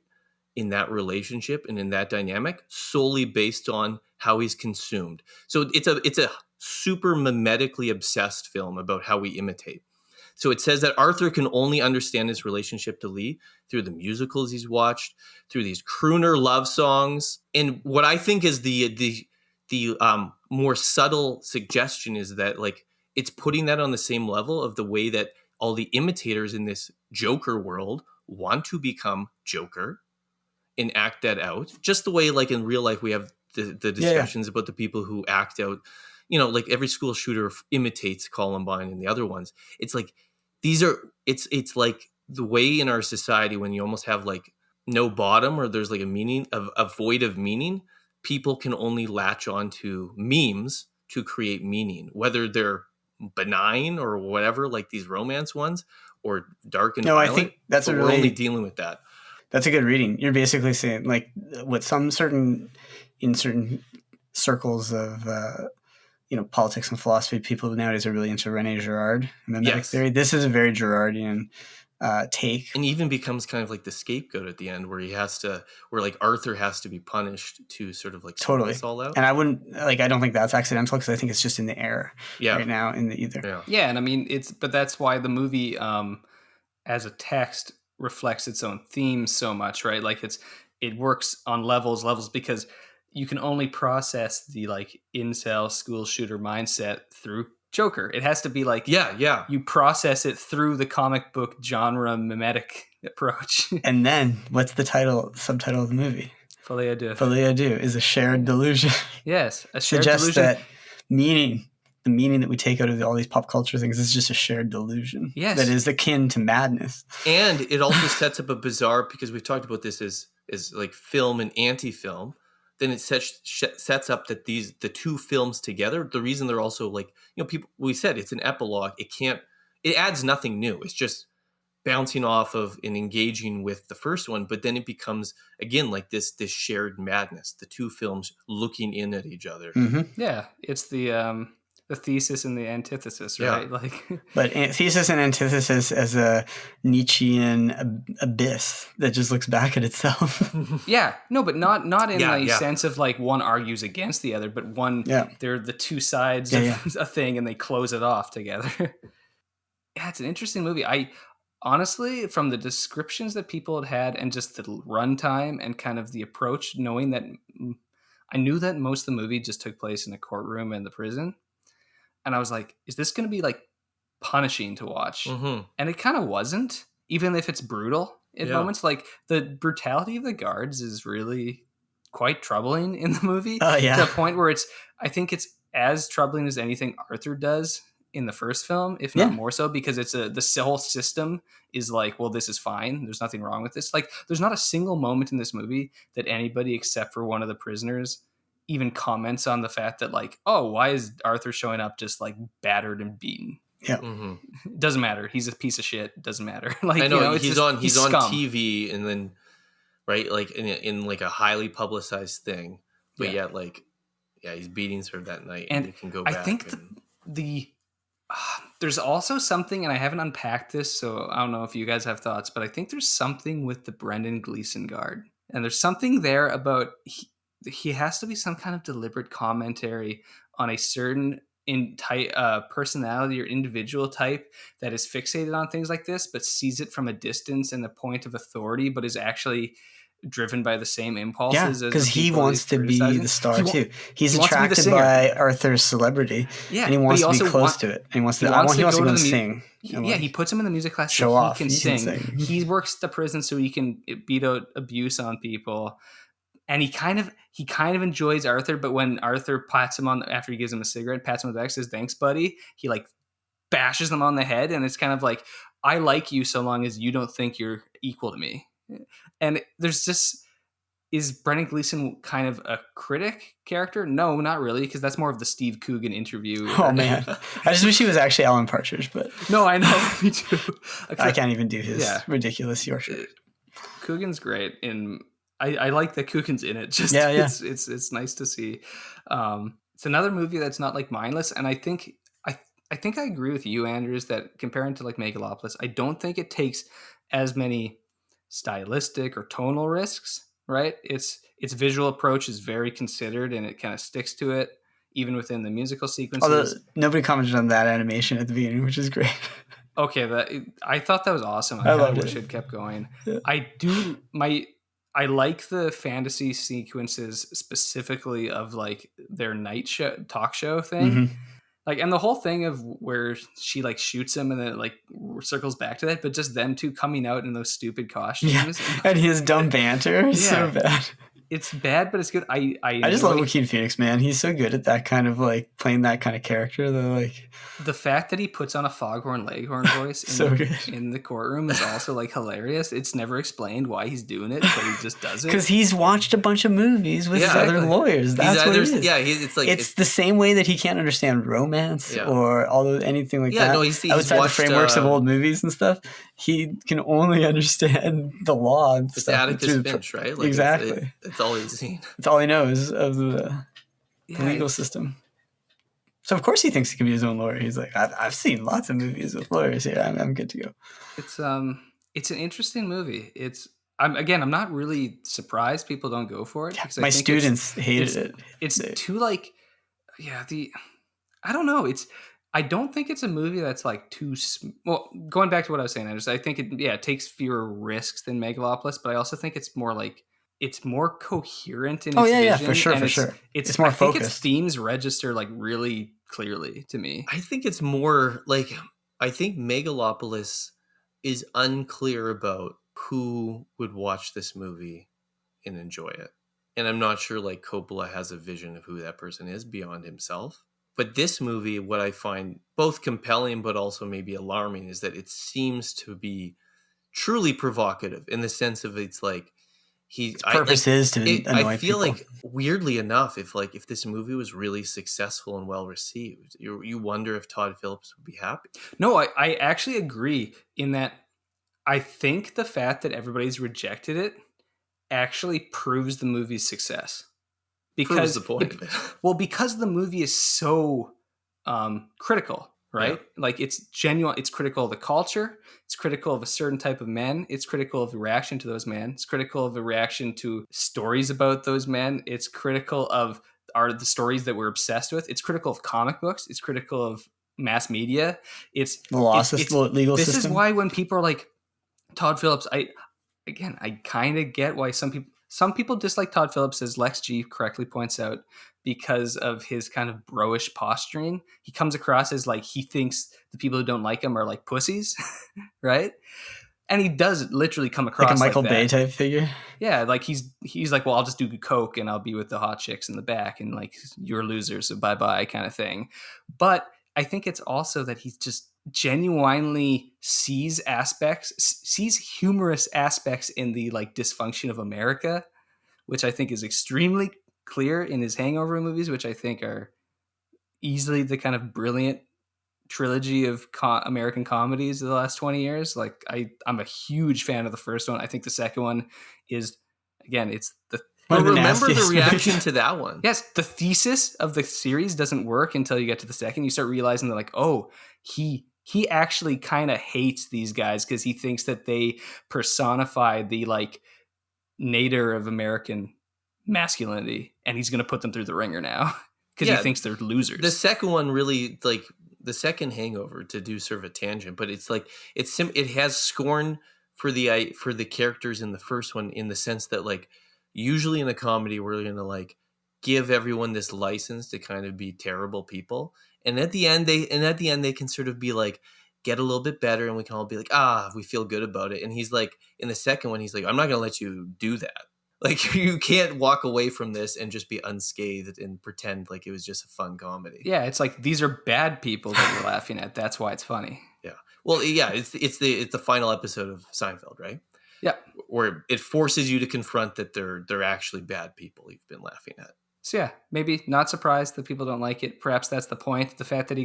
in that relationship and in that dynamic solely based on how he's consumed. So it's a super mimetically obsessed film about how we imitate. So it says that Arthur can only understand his relationship to Lee through the musicals he's watched, through these crooner love songs. And what I think is the more subtle suggestion is that like it's putting that on the same level of the way that all the imitators in this Joker world want to become Joker and act that out. Just the way like in real life we have the discussions about the people who act out, like every school shooter imitates Columbine and the other ones. It's like it's like the way in our society when you almost have like no bottom or there's like a void of meaning, people can only latch onto memes to create meaning, whether they're benign or whatever, like these romance ones, or dark and violent. I think we're only dealing with that. That's a good reading. You're basically saying like what in certain circles of politics and philosophy, people nowadays are really into René Girard and mimetic theory. This is a very Girardian take, and even becomes kind of like the scapegoat at the end, where like Arthur has to be punished to sort of like totally this all out. And I don't think that's accidental because I think it's just in the air right now in the ether. Yeah, and I mean but that's why the movie as a text reflects its own themes so much, right? Like it works on levels because you can only process the like incel school shooter mindset through Joker. It has to be like you process it through the comic book genre mimetic approach. And then what's the subtitle of the movie? Folie à deux. Folie à deux is a shared delusion. Yes, a shared suggests delusion. That the meaning that we take out of all these pop culture things is just a shared delusion. Yes. That is akin to madness. And it also sets up a bizarre, because we've talked about this as like film and anti-film. Then it sets up that the two films together, the reason they're also like, people, we said it's an epilogue. It adds nothing new. It's just bouncing off of and engaging with the first one. But then it becomes, again, like this shared madness, the two films looking in at each other. Mm-hmm. Yeah. It's the thesis and the antithesis, right? Yeah. Like, but thesis and antithesis as a Nietzschean abyss that just looks back at itself. Yeah, no, but not in a sense of like one argues against the other, but they're the two sides of a thing and they close it off together. Yeah, it's an interesting movie. honestly, from the descriptions that people had and just the runtime and kind of the approach, knowing that I knew that most of the movie just took place in a courtroom and the prison. And I was like, is this going to be like punishing to watch? Mm-hmm. And it kind of wasn't, even if it's brutal in moments. Like the brutality of the guards is really quite troubling in the movie to a point where I think it's as troubling as anything Arthur does in the first film, if not more so, because it's the whole system is like, well, this is fine. There's nothing wrong with this. Like, there's not a single moment in this movie that anybody except for one of the prisoners even comments on the fact that like, oh, why is Arthur showing up just like battered and beaten? Yeah. Mm-hmm. Doesn't matter. He's a piece of shit. Doesn't matter. Like, I know, you know, he's scum. on TV and then, right, like in like a highly publicized thing, but yet like, he's beating her that night, and you can go back. I think there's also something, and I haven't unpacked this, so I don't know if you guys have thoughts, but I think there's something with the Brendan Gleeson guard, and there's something there about he has to be some kind of deliberate commentary on a certain personality or individual type that is fixated on things like this, but sees it from a distance and the point of authority, but is actually driven by the same impulses. Yeah, because he wants to be the star too. He's attracted by Arthur's celebrity, and he wants to be close to it. And he wants to go and sing. He puts him in the music class so he can sing. He works the prison so he can beat out abuse on people. And he kind of enjoys Arthur, but when Arthur pats him on after he gives him a cigarette, pats him on the back, says thanks, buddy, he like bashes him on the head, and it's kind of like, I like you so long as you don't think you're equal to me. And there's just, is Brendan Gleeson kind of a critic character? No, not really, because that's more of the Steve Coogan interview. Oh man, I just wish he was actually Alan Partridge, but no, I know, me too. I can't even do his ridiculous Yorkshire. Coogan's great in. I like that Coogan's in it. Just it's nice to see. It's another movie that's not like mindless, and I think I agree with you, Andrews, that comparing to like Megalopolis, I don't think it takes as many stylistic or tonal risks. Right? Its visual approach is very considered, and it kind of sticks to it, even within the musical sequences. Although nobody commented on that animation at the beginning, which is great. Okay, I thought that was awesome. I kind of wish it kept going. Yeah. I like the fantasy sequences specifically of like their night show talk show thing. Mm-hmm. Like, and the whole thing of where she like shoots him and then it like circles back to that, but just them two coming out in those stupid costumes. Yeah. And his dumb banter is so bad. It's bad, but it's good. I just love Joaquin Phoenix, man. He's so good at that kind of like playing that kind of character. Though, like the fact that he puts on a Foghorn Leghorn voice in the courtroom is also like hilarious. It's never explained why he's doing it, but he just does it because he's watched a bunch of movies with other lawyers. That's what it is. Yeah, it's the same way that he can't understand romance or anything like that. No, he's outside watched, the frameworks of old movies and stuff. He can only understand the law and it's stuff. Atticus Finch, right? Like exactly. It's all he's seen. It's all he knows of the legal system. So of course he thinks he can be his own lawyer. He's like, I've seen lots of movies with lawyers here. I'm good to go. It's an interesting movie. I'm not really surprised people don't go for it. Yeah, my students hated it. It's too like, I don't know. I don't think it's a movie that's like too well. Going back to what I was saying, I think it takes fewer risks than Megalopolis, but I also think it's more like it's more coherent in its vision. For sure. It's more focused. I think its themes register like really clearly to me. I think it's more like I think Megalopolis is unclear about who would watch this movie and enjoy it, and I'm not sure like Coppola has a vision of who that person is beyond himself. But this movie, what I find both compelling but also maybe alarming is that it seems to be truly provocative in the sense of it's like his purpose is to annoy I feel people. Like weirdly enough, if this movie was really successful and well received, you wonder if Todd Phillips would be happy. No, I actually agree in that I think the fact that everybody's rejected it actually proves the movie's success. Because the point of it. Well, because the movie is so critical, right? Yeah. Like it's genuine. It's critical of the culture. It's critical of a certain type of men. It's critical of the reaction to those men. It's critical of the reaction to stories about those men. It's critical of the stories that we're obsessed with. It's critical of comic books. It's critical of mass media. It's The legal this system. is why when people are like Todd Phillips, I kind of get why some people dislike Todd Phillips, as Lex G correctly points out, because of his kind of bro-ish posturing. He comes across as like he thinks the people who don't like him are like pussies, right? And he does literally come across like a Michael that. Bay type figure. Yeah, like he's like, well, I'll just do coke and I'll be with the hot chicks in the back, and like you're losers, so bye kind of thing. But I think it's also that he's just genuinely sees humorous aspects in the like dysfunction of America, which I think is extremely clear in his Hangover movies, which I think are easily the kind of brilliant trilogy of American comedies of the last 20 years. Like I'm a huge fan of the first one. I think the second one is, again, it's the But remember the nastiest reaction to that one. yes, the thesis of the series doesn't work until you get to the second. You start realizing that like, oh, he actually kind of hates these guys because he thinks that they personify the like nadir of American masculinity, and he's going to put them through the ringer now because he thinks they're losers. The second one really, like the second Hangover, to do sort of a tangent, but it's like it has scorn for the characters in the first one, in the sense that like usually in a comedy we're going to like give everyone this license to kind of be terrible people, and at the end they can sort of be like get a little bit better, and we can all be like, we feel good about it. And he's like, in the second one, he's like, I'm not going to let you do that. Like, you can't walk away from this and just be unscathed and pretend like it was just a fun comedy. Yeah, it's like these are bad people that you're laughing at. That's why it's funny. Yeah. Well, yeah, it's the final episode of Seinfeld, right? Yeah. Where it forces you to confront that they're actually bad people you've been laughing at. So yeah, maybe not surprised that people don't like it. Perhaps that's the point. The fact that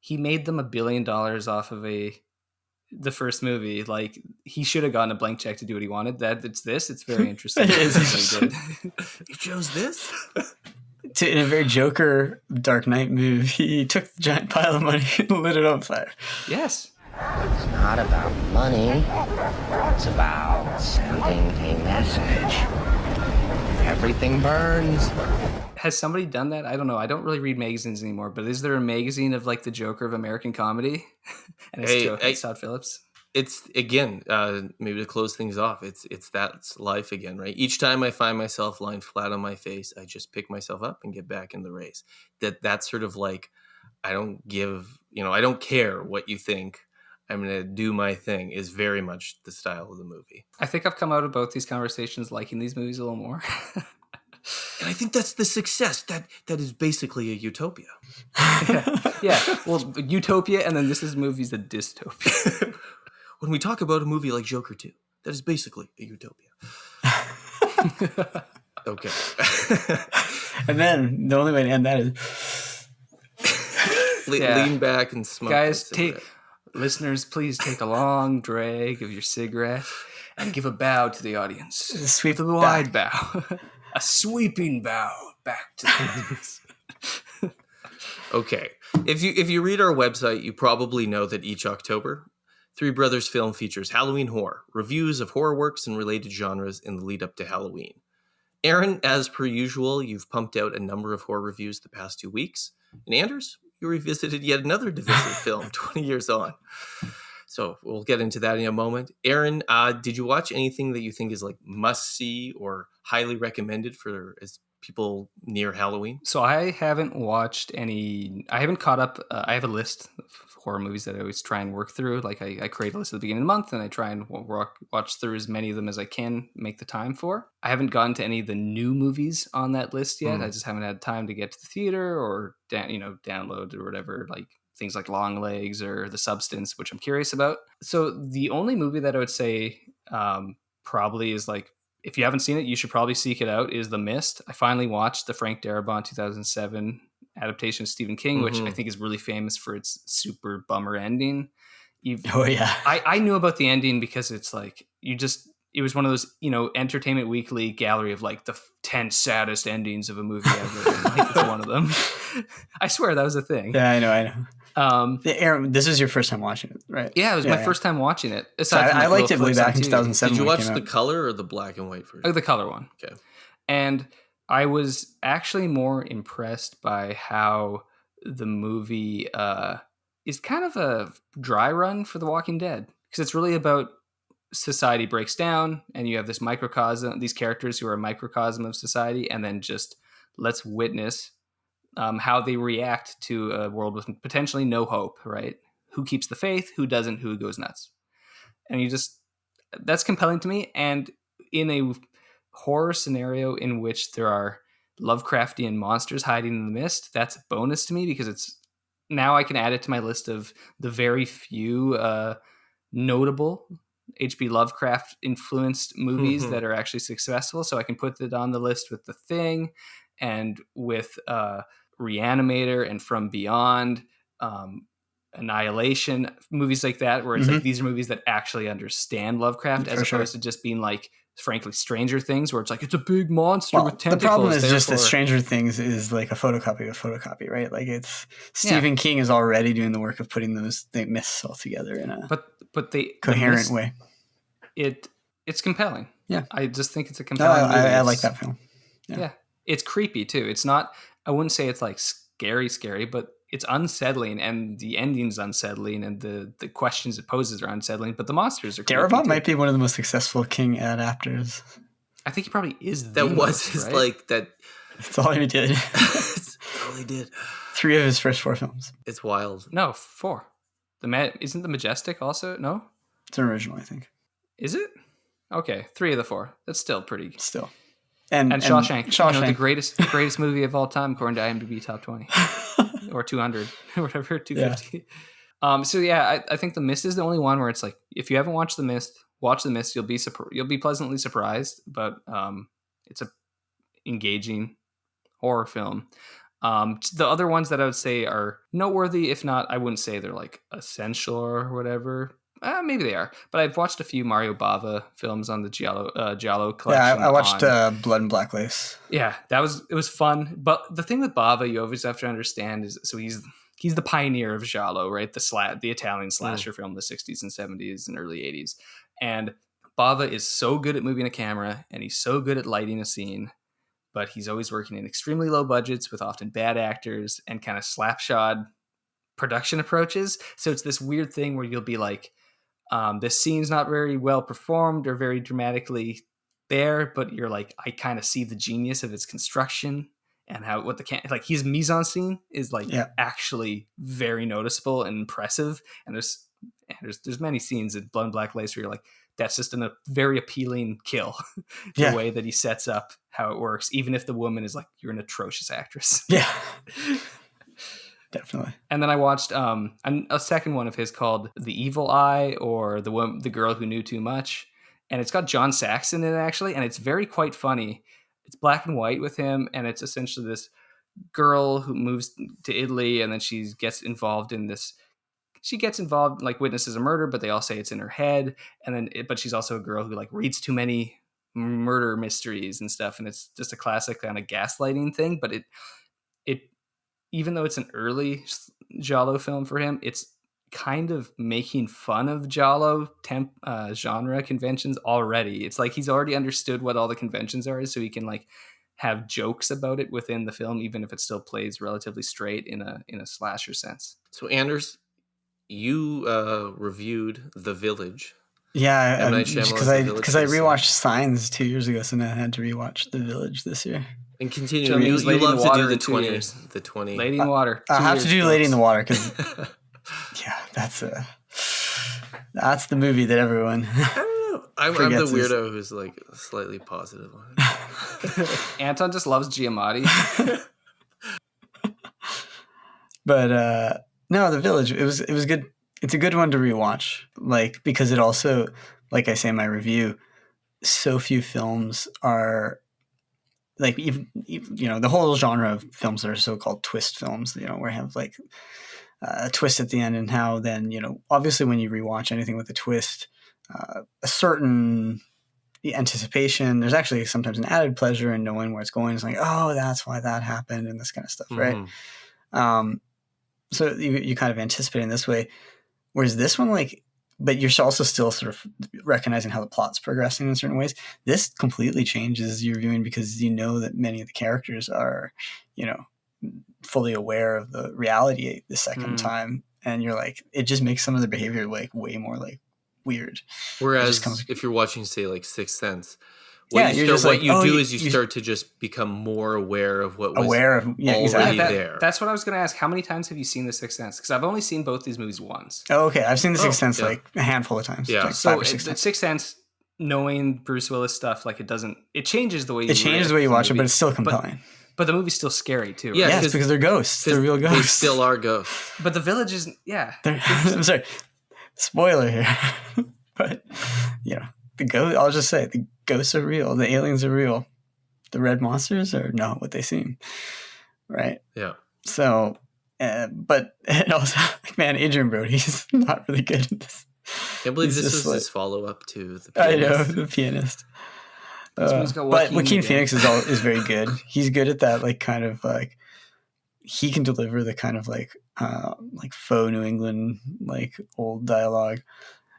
he made them $1 billion off of the first movie. Like, he should have gotten a blank check to do what he wanted. It's very interesting. It is. He did. You chose this? In a very Joker Dark Knight move, he took the giant pile of money and lit it on fire. Yes. It's not about money. It's about sending a message. Everything burns. Has somebody done that? I don't know. I don't really read magazines anymore, but is there a magazine of like the Joker of American comedy? And it's Todd Phillips. It's, again, maybe to close things off, it's that's life again, right? Each time I find myself lying flat on my face, I just pick myself up and get back in the race. That's sort of like, I don't care what you think. I'm going to do my thing is very much the style of the movie. I think I've come out of both these conversations liking these movies a little more. And I think that's the success. That is basically a utopia. Yeah. Well, utopia, and then this movie's a dystopia. When we talk about a movie like Joker 2, that is basically a utopia. Okay. And then the only way to end that is lean back and smoke. Guys, listeners, please take a long drag of your cigarette and give a bow to the audience. Sweep a wide bow. A sweeping bow back to the audience. Okay. If you read our website, you probably know that each October, Three Brothers Film features Halloween horror, reviews of horror works and related genres in the lead up to Halloween. Aaron, as per usual, you've pumped out a number of horror reviews the past 2 weeks. And Anders, you revisited yet another divisive film 20 years on. So we'll get into that in a moment. Aaron, did you watch anything that you think is like must see or highly recommended for as people near Halloween? So I haven't watched any. I haven't caught up. I have a list of horror movies that I always try and work through. Like I create a list at the beginning of the month, and I try and watch through as many of them as I can make the time for. I haven't gotten to any of the new movies on that list yet. I just haven't had time to get to the theater or download or whatever, like things like Long Legs or The Substance, which I'm curious about. So the only movie that I would say probably is like, if you haven't seen it, you should probably seek it out, is The Mist. I finally watched the Frank Darabont 2007 adaptation of Stephen King, which I think is really famous for its super bummer ending. I knew about the ending because it's like, it was one of those, Entertainment Weekly gallery of like the 10 saddest endings of a movie ever. I think it's one of them. I swear that was a thing. Yeah, I know. Aaron, this was your first time watching it, right? Yeah, it was my first time watching it. I liked it way back in 2007. Did you watch the color or the black and white version? Oh, the color one. Okay. And I was actually more impressed by how the movie is kind of a dry run for The Walking Dead, because it's really about society breaks down and you have this microcosm, these characters who are a microcosm of society, and then just let's witness how they react to a world with potentially no hope, right? Who keeps the faith, who doesn't, who goes nuts. And that's compelling to me. And in a horror scenario in which there are Lovecraftian monsters hiding in the mist, that's a bonus to me, because now I can add it to my list of the very few notable H.P. Lovecraft influenced movies that are actually successful. So I can put it on the list with The Thing and with Reanimator and From Beyond, Annihilation, movies like that, where it's like these are movies that actually understand Lovecraft, as opposed to just being like, frankly, Stranger Things, where it's like, it's a big monster with tentacles. The problem is just that Stranger Things is like a photocopy of a photocopy, right? Like it's Stephen King is already doing the work of putting those myths all together in a coherent way. It's compelling. Yeah. I just think it's a compelling movie. I like that film. Yeah. It's creepy too. It's not, I wouldn't say it's like scary, but it's unsettling, and the ending's unsettling, and the questions it poses are unsettling, but the monsters are creepy. Darabont might be one of the most successful King adapters. I think he probably is. That was his, right? Like that. That's all he did. That's all he did. 3 of his first 4 films. It's wild. No, 4. Isn't The Majestic also? No? It's an original, I think. Is it? Okay, 3 of the 4. That's still pretty. Still. And Shawshank. You know, the greatest movie of all time, according to IMDb Top 20. Or 200, or whatever, 250. Yeah. So yeah, I think The Mist is the only one where it's like, if you haven't watched The Mist, watch The Mist. You'll be pleasantly surprised, but it's a engaging horror film. The other ones that I would say are noteworthy, if not, I wouldn't say they're like essential or whatever. Maybe they are, but I've watched a few Mario Bava films on the Giallo collection. Yeah, I watched Blood and Black Lace. Yeah, it was fun. But the thing with Bava, you always have to understand, is so he's the pioneer of Giallo, right? The Italian slasher film, the 60s and 70s and early 80s. And Bava is so good at moving a camera, and he's so good at lighting a scene, but he's always working in extremely low budgets with often bad actors and kind of slapshod production approaches. So it's this weird thing where you'll be like, this scene's not very well performed or very dramatically there, but you're like, I kind of see the genius of its construction and his mise en scene is like actually very noticeable and impressive. And there's many scenes in Blood and Black Lace where you're like, that's just a very appealing kill. The way that he sets up how it works, even if the woman is like, you're an atrocious actress. Yeah. Definitely. And then I watched a second one of his called The Evil Eye, or the Girl Who Knew Too Much. And it's got John Saxon in it, actually, and it's quite funny. It's black and white with him, and it's essentially this girl who moves to Italy, and then she gets involved, like witnesses a murder, but they all say it's in her head. But she's also a girl who like reads too many murder mysteries and stuff, and it's just a classic kind of gaslighting thing. But it even though it's an early Giallo film for him, it's kind of making fun of Giallo genre conventions already. It's like he's already understood what all the conventions are, so he can like have jokes about it within the film, even if it still plays relatively straight in a slasher sense. So Anders, you reviewed The Village. Yeah, because I rewatched Signs 2 years ago, so now I had to rewatch The Village this year. And continue. You love to do the 20. Lady in the Water. I have to do Lady in the Water because, that's the movie that everyone. I don't know. I'm the weirdo who's like slightly positive on it. Anton just loves Giamatti. But no, The Village. It was good. It's a good one to rewatch, like because it also, like I say in my review, so few films are. Like even the whole genre of films that are so-called twist films, where you have like a twist at the end, and how then obviously when you rewatch anything with a twist, a certain anticipation. There's actually sometimes an added pleasure in knowing where it's going. It's like, oh, that's why that happened, and this kind of stuff, right? So you kind of anticipate in this way, whereas this one, like. But you're also still sort of recognizing how the plot's progressing in certain ways. This completely changes your viewing because you know that many of the characters are, fully aware of the reality the second time, and you're like, it just makes some of the behavior like way more like weird. Whereas if you're watching, say, like Sixth Sense, what you start to just become more aware of what was already there. That's what I was going to ask. How many times have you seen The Sixth Sense? Because I've only seen both these movies once. Oh, okay. I've seen The Sixth Sense like a handful of times. Yeah. Like so The Sixth Sense, knowing Bruce Willis stuff, like it changes the way you watch it, but it's still compelling. But the movie's still scary too. Right? Yeah, yes, because they're ghosts. They're real ghosts. They still are ghosts. But the village is, I'm sorry. Spoiler here. But, I'll just say the ghosts are real. The aliens are real. The red monsters are not what they seem. Right? Yeah. So, but it also, man, Adrian Brody's not really good at this. I can't believe this is his follow-up to The Pianist. I know, The Pianist. But Joaquin Phoenix is very good. He's good at that, like, kind of like, he can deliver the kind of like faux New England, like old dialogue.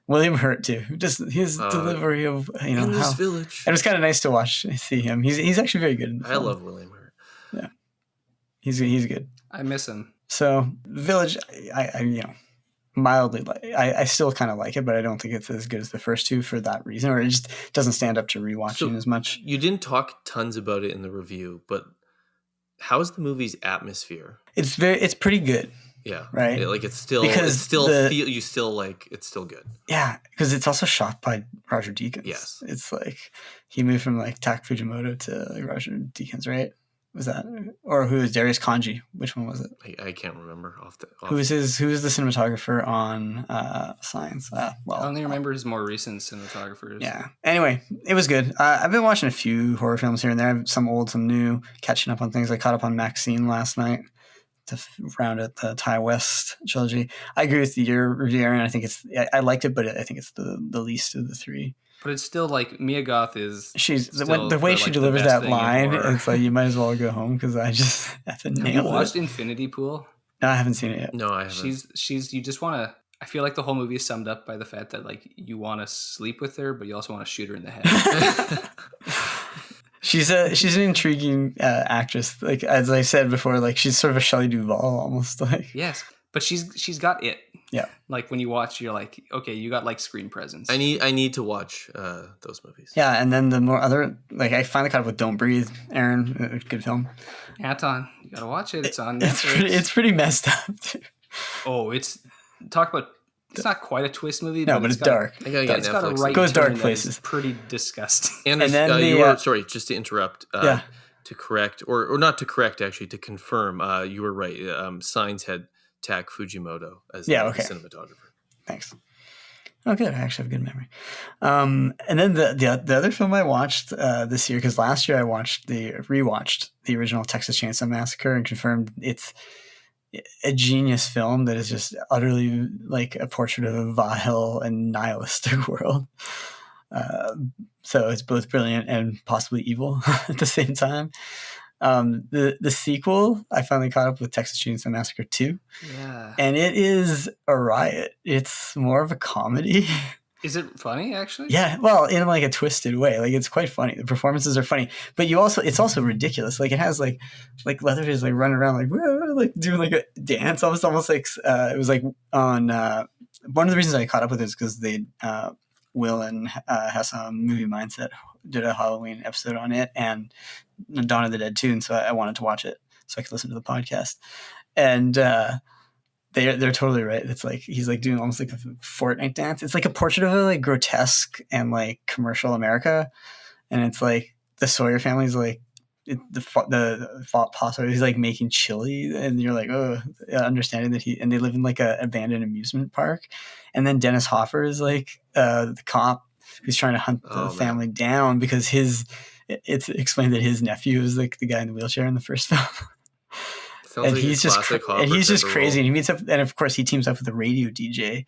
William Hurt too. Just his delivery of in this village. And it's kind of nice to see him. He's actually very good in the film. I love William Hurt. Yeah, he's good. I miss him. So Village, I mildly like. I still kind of like it, but I don't think it's as good as the first two for that reason, or it just doesn't stand up to rewatching as much. You didn't talk tons about it in the review, but how's the movie's atmosphere? It's pretty good. Yeah. Right. Like it's still good. Yeah. Because it's also shot by Roger Deakins. Yes. It's like he moved from like Tak Fujimoto to like Roger Deakins, right? Was that, or who is Darius Kanji? Which one was it? I can't remember Who is the cinematographer on Signs? I only remember his more recent cinematographers. Yeah. Anyway, it was good. I've been watching a few horror films here and there. Some old, some new, catching up on things. I caught up on Maxine last night to round out the Ty West trilogy. I agree with your review, Aaron. I liked it, but I think it's the least of the three. But it's still like Mia Goth is. The way she delivers that line, it's like you might as well go home because I just nailed it. Have you watched Infinity Pool? No, I haven't seen it yet. No, I haven't. She's. You just want to. I feel like the whole movie is summed up by the fact that like you want to sleep with her, but you also want to shoot her in the head. She's an intriguing actress. Like as I said before, like she's sort of a Shelley Duvall almost. Like yes, but she's got it. Yeah. Like when you watch, you're like, okay, you got like screen presence. I need to watch those movies. Yeah, and then the more other, like I finally caught up with Don't Breathe. Aaron, good film. Anton, you gotta watch it. It's on Netflix. It's pretty messed up. Too. Oh, it's not quite a twist movie. No, but it's dark. It's got a right. It goes dark places. Pretty disgusting. And then sorry, just to interrupt. Yeah. To correct, or not to correct, actually, to confirm, you were right. Signs had Tak Fujimoto as the cinematographer. Thanks. Oh, good. I actually have a good memory. And then the other film I watched this year, because last year I rewatched the original Texas Chainsaw Massacre and confirmed it's a genius film that is just utterly like a portrait of a vile and nihilistic world. So it's both brilliant and possibly evil at the same time. The sequel, I finally caught up with Texas Chainsaw Massacre 2. Yeah. And it is a riot. It's more of a comedy. Is it funny, actually? Yeah, well, in like a twisted way. Like it's quite funny. The performances are funny, but it's also ridiculous. Like it has like Leatherface like running around like whoa, like doing like a dance, almost like it was like on one of the reasons I caught up with it is because they Will and Hessa Movie Mindset did a Halloween episode on it and Dawn of the Dead too, and so I wanted to watch it so I could listen to the podcast. And they're totally right. It's like he's like doing almost like a Fortnite dance. It's like a portrait of a like grotesque and like commercial America, and it's like the Sawyer family's like the Potter. He's like making chili, and you're like, oh, understanding that and they live in like a abandoned amusement park, and then Dennis Hopper is like the cop who's trying to hunt the family down because it's explained that his nephew is like the guy in the wheelchair in the first film. And like he's just crazy. And he meets up, and of course he teams up with a radio DJ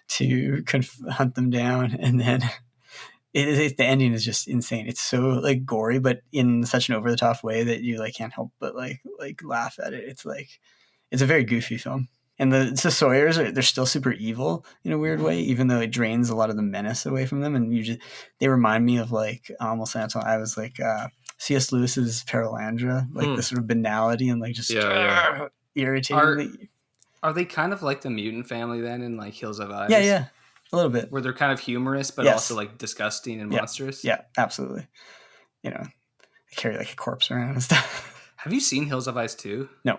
to hunt them down. And then the ending is just insane. It's so like gory, but in such an over the top way that you like can't help but like laugh at it. It's like it's a very goofy film. And the Sawyers they're still super evil in a weird way, even though it drains a lot of the menace away from them. And they remind me of like almost I was like C.S. Lewis's Paralandra, like the sort of banality and like just irritating. Are they kind of like the mutant family then in like Hills Have Eyes? Yeah, a little bit. Where they're kind of humorous, but Yes. also like disgusting and monstrous. Yeah, absolutely. You know, they carry like a corpse around and stuff. Have you seen Hills Have Eyes 2? No.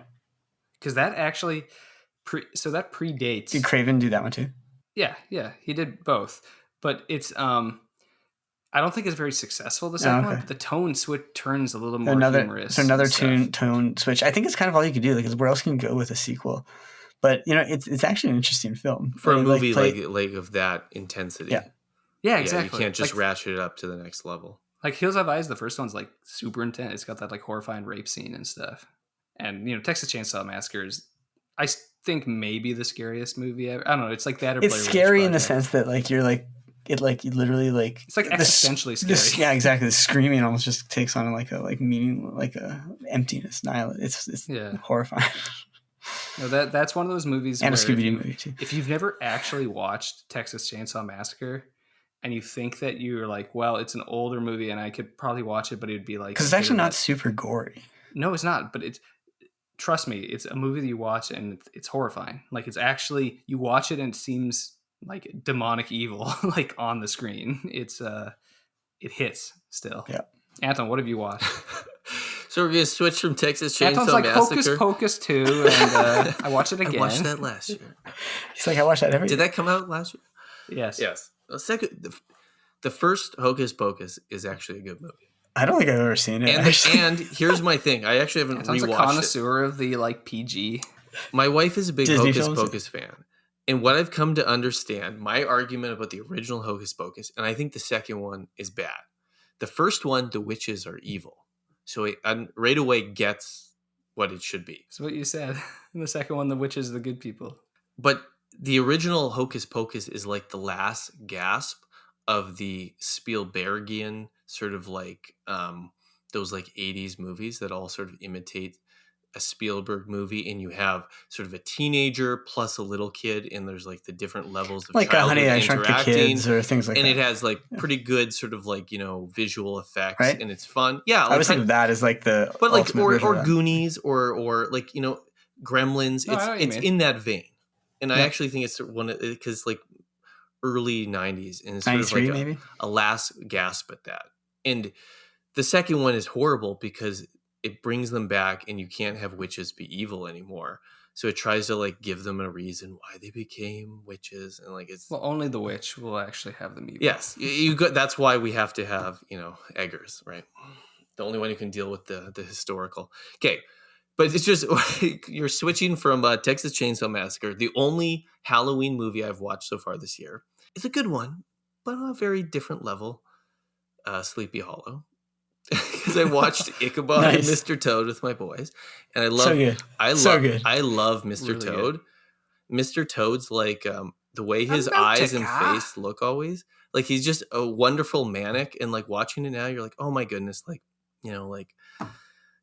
Because that actually, that predates. Did Craven do that one too? Yeah, he did both. But it's I don't think it's very successful, the second one, but the tone switch turns a little more humorous. So another tone switch. I think it's kind of all you could do, because where else can you go with a sequel? But you know, it's actually an interesting film for a movie like of that intensity. Yeah, exactly. You can't just ratchet it up to the next level. Like Hills Have Eyes, the first one's like super intense. It's got that like horrifying rape scene and stuff. And you know, Texas Chainsaw Massacre is, I think, maybe the scariest movie ever. I don't know. It's like that. Or it's scary in the sense that like you're like it like you literally like it's like existentially scary. Yeah, exactly. The screaming almost just takes on like a meaning, like a emptiness, nihil. It's horrifying. No, that's one of those movies. And a Scooby-Doo movie too. If you've never actually watched Texas Chainsaw Massacre, and you think that you're like, well, it's an older movie, and I could probably watch it, but it'd be like because it's actually not super gory. No, it's not. But trust me, it's a movie that you watch and it's horrifying. Like it's actually, you watch it and it seems like demonic evil, like on the screen. It hits still. Yeah. Anton, what have you watched? So we're gonna switch from Texas Chainsaw Anton's like Massacre. Hocus Pocus 2, and I watched it again. I watched that last year. He's like, I watched that every year. Did that come out last year? Yes. The first Hocus Pocus is actually a good movie. I don't think I've ever seen it. And here's my thing. I actually haven't rewatched it. A connoisseur of the like PG. My wife is a big Disney Hocus films? Pocus fan. And what I've come to understand, my argument about the original Hocus Pocus, and I think the second one is bad. The first one, the witches are evil. So it right away gets what it should be. That's what you said. In the second one, the witches are the good people. But the original Hocus Pocus is like the last gasp of the Spielbergian sort of like those like 80s movies that all sort of imitate a Spielberg movie, and you have sort of a teenager plus a little kid, and there's like the different levels of like childhood Honey, I Shrunk the Kids or things like and that. And it has like pretty good sort of like, you know, visual effects, right? And it's fun. Yeah. I was thinking that is like the but like or Goonies or like, you know, Gremlins. It's in that vein. And I actually think it's one of, because like early 90s and it's sort of like maybe a last gasp at that. And the second one is horrible because it brings them back and you can't have witches be evil anymore. So it tries to like give them a reason why they became witches. And like, it's only the witch will actually have them evil. Yes. That's why we have to have, you know, Eggers, right? The only one who can deal with the historical. Okay. But it's just, you're switching from Texas Chainsaw Massacre. The only Halloween movie I've watched so far this year. It's a good one, but on a very different level. Sleepy Hollow. Because I watched Ichabod and Mr. Toad with my boys, and I love. So good. I love Mr. Really Toad. Good. Mr. Toad's like the way his eyes and face look always. Like he's just a wonderful manic, and like watching it now, you're like, oh my goodness, like, you know, like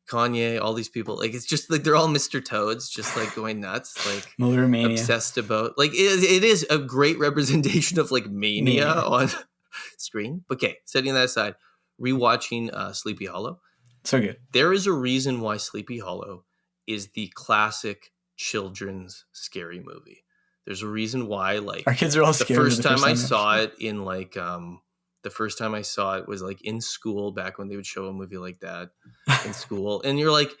Kanye, all these people, like it's just like they're all Mr. Toads, just like going nuts, like Motor mania. Obsessed about. Like it is a great representation of like mania on screen. But okay, setting that aside. Rewatching Sleepy Hollow. So good. There is a reason why Sleepy Hollow is the classic children's scary movie. There's a reason why, like, our kids are all scared. The first time I saw it in like the first time I saw it was like in school, back when they would show a movie like that in school. And you're like,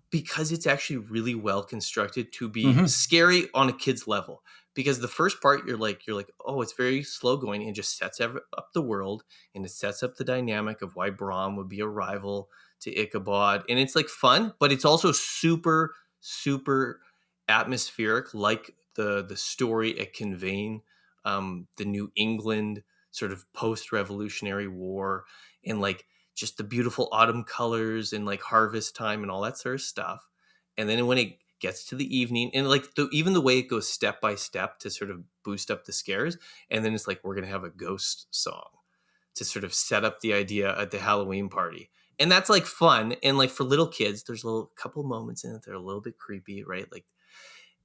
because it's actually really well constructed to be scary on a kid's level. Because the first part, you're like, oh, it's very slow going and just sets up the world, and it sets up the dynamic of why Brahm would be a rival to Ichabod. And it's like fun, but it's also super, super atmospheric, like the story it conveying the New England sort of post-Revolutionary War, and like just the beautiful autumn colors and like harvest time and all that sort of stuff. And then when it gets to the evening, and like even the way it goes step by step to sort of boost up the scares, and then it's like we're gonna have a ghost song to sort of set up the idea at the Halloween party, and that's like fun. And like for little kids, there's a little couple moments in it that are a little bit creepy, right? Like,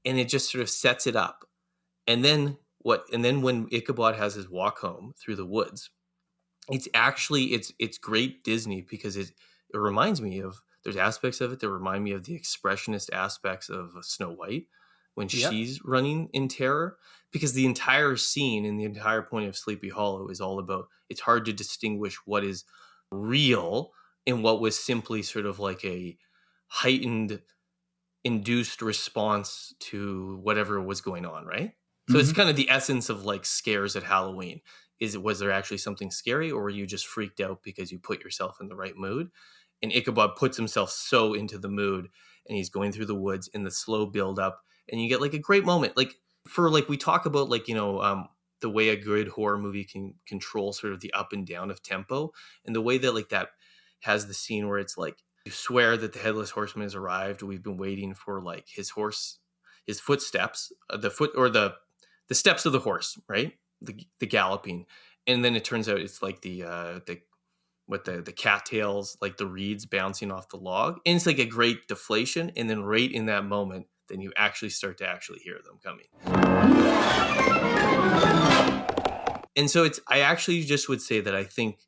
and it just sort of sets it up. And then when Ichabod has his walk home through the woods, it's actually it's great Disney because it reminds me of, there's aspects of it that remind me of the expressionist aspects of Snow White when she's running in terror, because the entire scene and the entire point of Sleepy Hollow is all about, it's hard to distinguish what is real and what was simply sort of like a heightened induced response to whatever was going on, right? So it's kind of the essence of like scares at Halloween. Was there actually something scary, or were you just freaked out because you put yourself in the right mood? And Ichabod puts himself so into the mood, and he's going through the woods in the slow build up, and you get like a great moment. Like we talk about like, the way a good horror movie can control sort of the up and down of tempo, and the way that like that has the scene where it's like, you swear that the headless horseman has arrived. We've been waiting for like his footsteps, the steps of the horse, right? The galloping. And then it turns out it's like the cattails, like the reeds bouncing off the log. And it's like a great deflation. And then right in that moment, then you actually start to actually hear them coming. And so I actually just would say that I think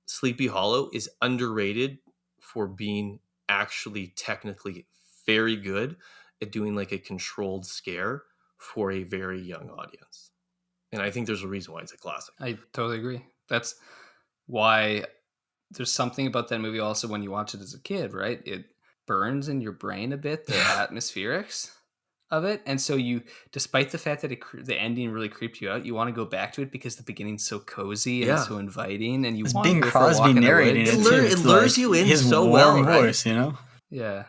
Sleepy Hollow is underrated for being actually technically very good at doing like a controlled scare for a very young audience. And I think there's a reason why it's a classic. I totally agree. That's why there's something about that movie also when you watch it as a kid, right? It burns in your brain a bit, the atmospherics of it. And so you, despite the fact that the ending really creeped you out, you want to go back to it because the beginning's so cozy and so inviting, and you want to go for a walk in the woods. It lures you in so well, right? Voice, Yeah.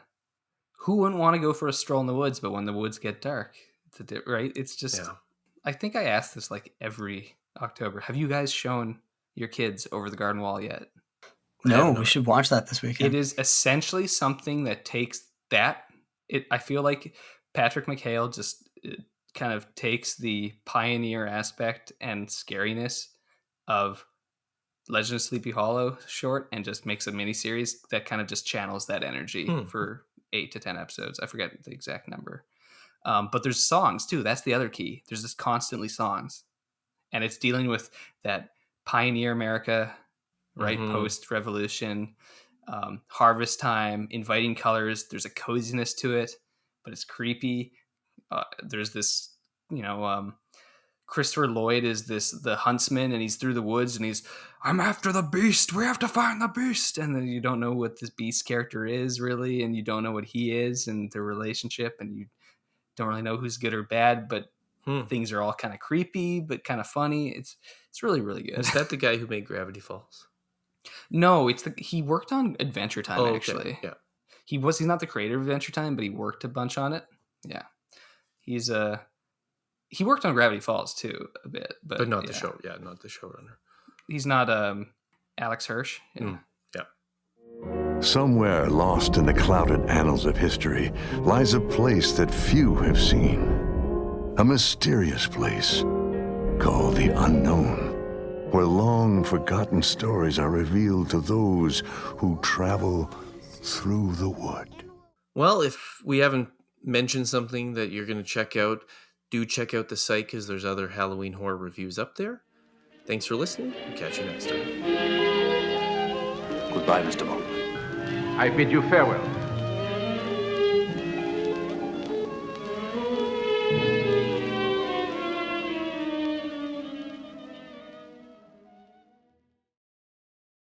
Who wouldn't want to go for a stroll in the woods? But when the woods get dark, right? It's just, I think I asked this like every October. Have you guys shown your kids Over the Garden Wall yet? No, we should watch that this weekend. It is essentially something that takes that. I feel like Patrick McHale just kind of takes the pioneer aspect and scariness of Legend of Sleepy Hollow short and just makes a miniseries that kind of just channels that energy for 8 to 10 episodes. I forget the exact number. But there's songs too. That's the other key. There's just constantly songs. And it's dealing with that pioneer America, right? Post-revolution, harvest time, inviting colors. There's a coziness to it, but it's creepy. There's this, Christopher Lloyd is the huntsman, and he's through the woods, and I'm after the beast. We have to find the beast. And then you don't know what this beast character is really, and you don't know what he is and their relationship, and you don't really know who's good or bad, but things are all kind of creepy, but kind of funny. It's really, really good. Is that the guy who made Gravity Falls? No, he worked on Adventure Time, actually. Yeah. He's not the creator of Adventure Time, but he worked a bunch on it. Yeah. He worked on Gravity Falls too a bit, but not the show. Yeah, not the showrunner. He's not Alex Hirsch. Yeah. Somewhere lost in the clouded annals of history lies a place that few have seen. A mysterious place called the Unknown, where long-forgotten stories are revealed to those who travel through the wood. Well, if we haven't mentioned something that you're going to check out, do check out the site because there's other Halloween horror reviews up there. Thanks for listening. We'll catch you next time. Goodbye, Mr. Bond. I bid you farewell.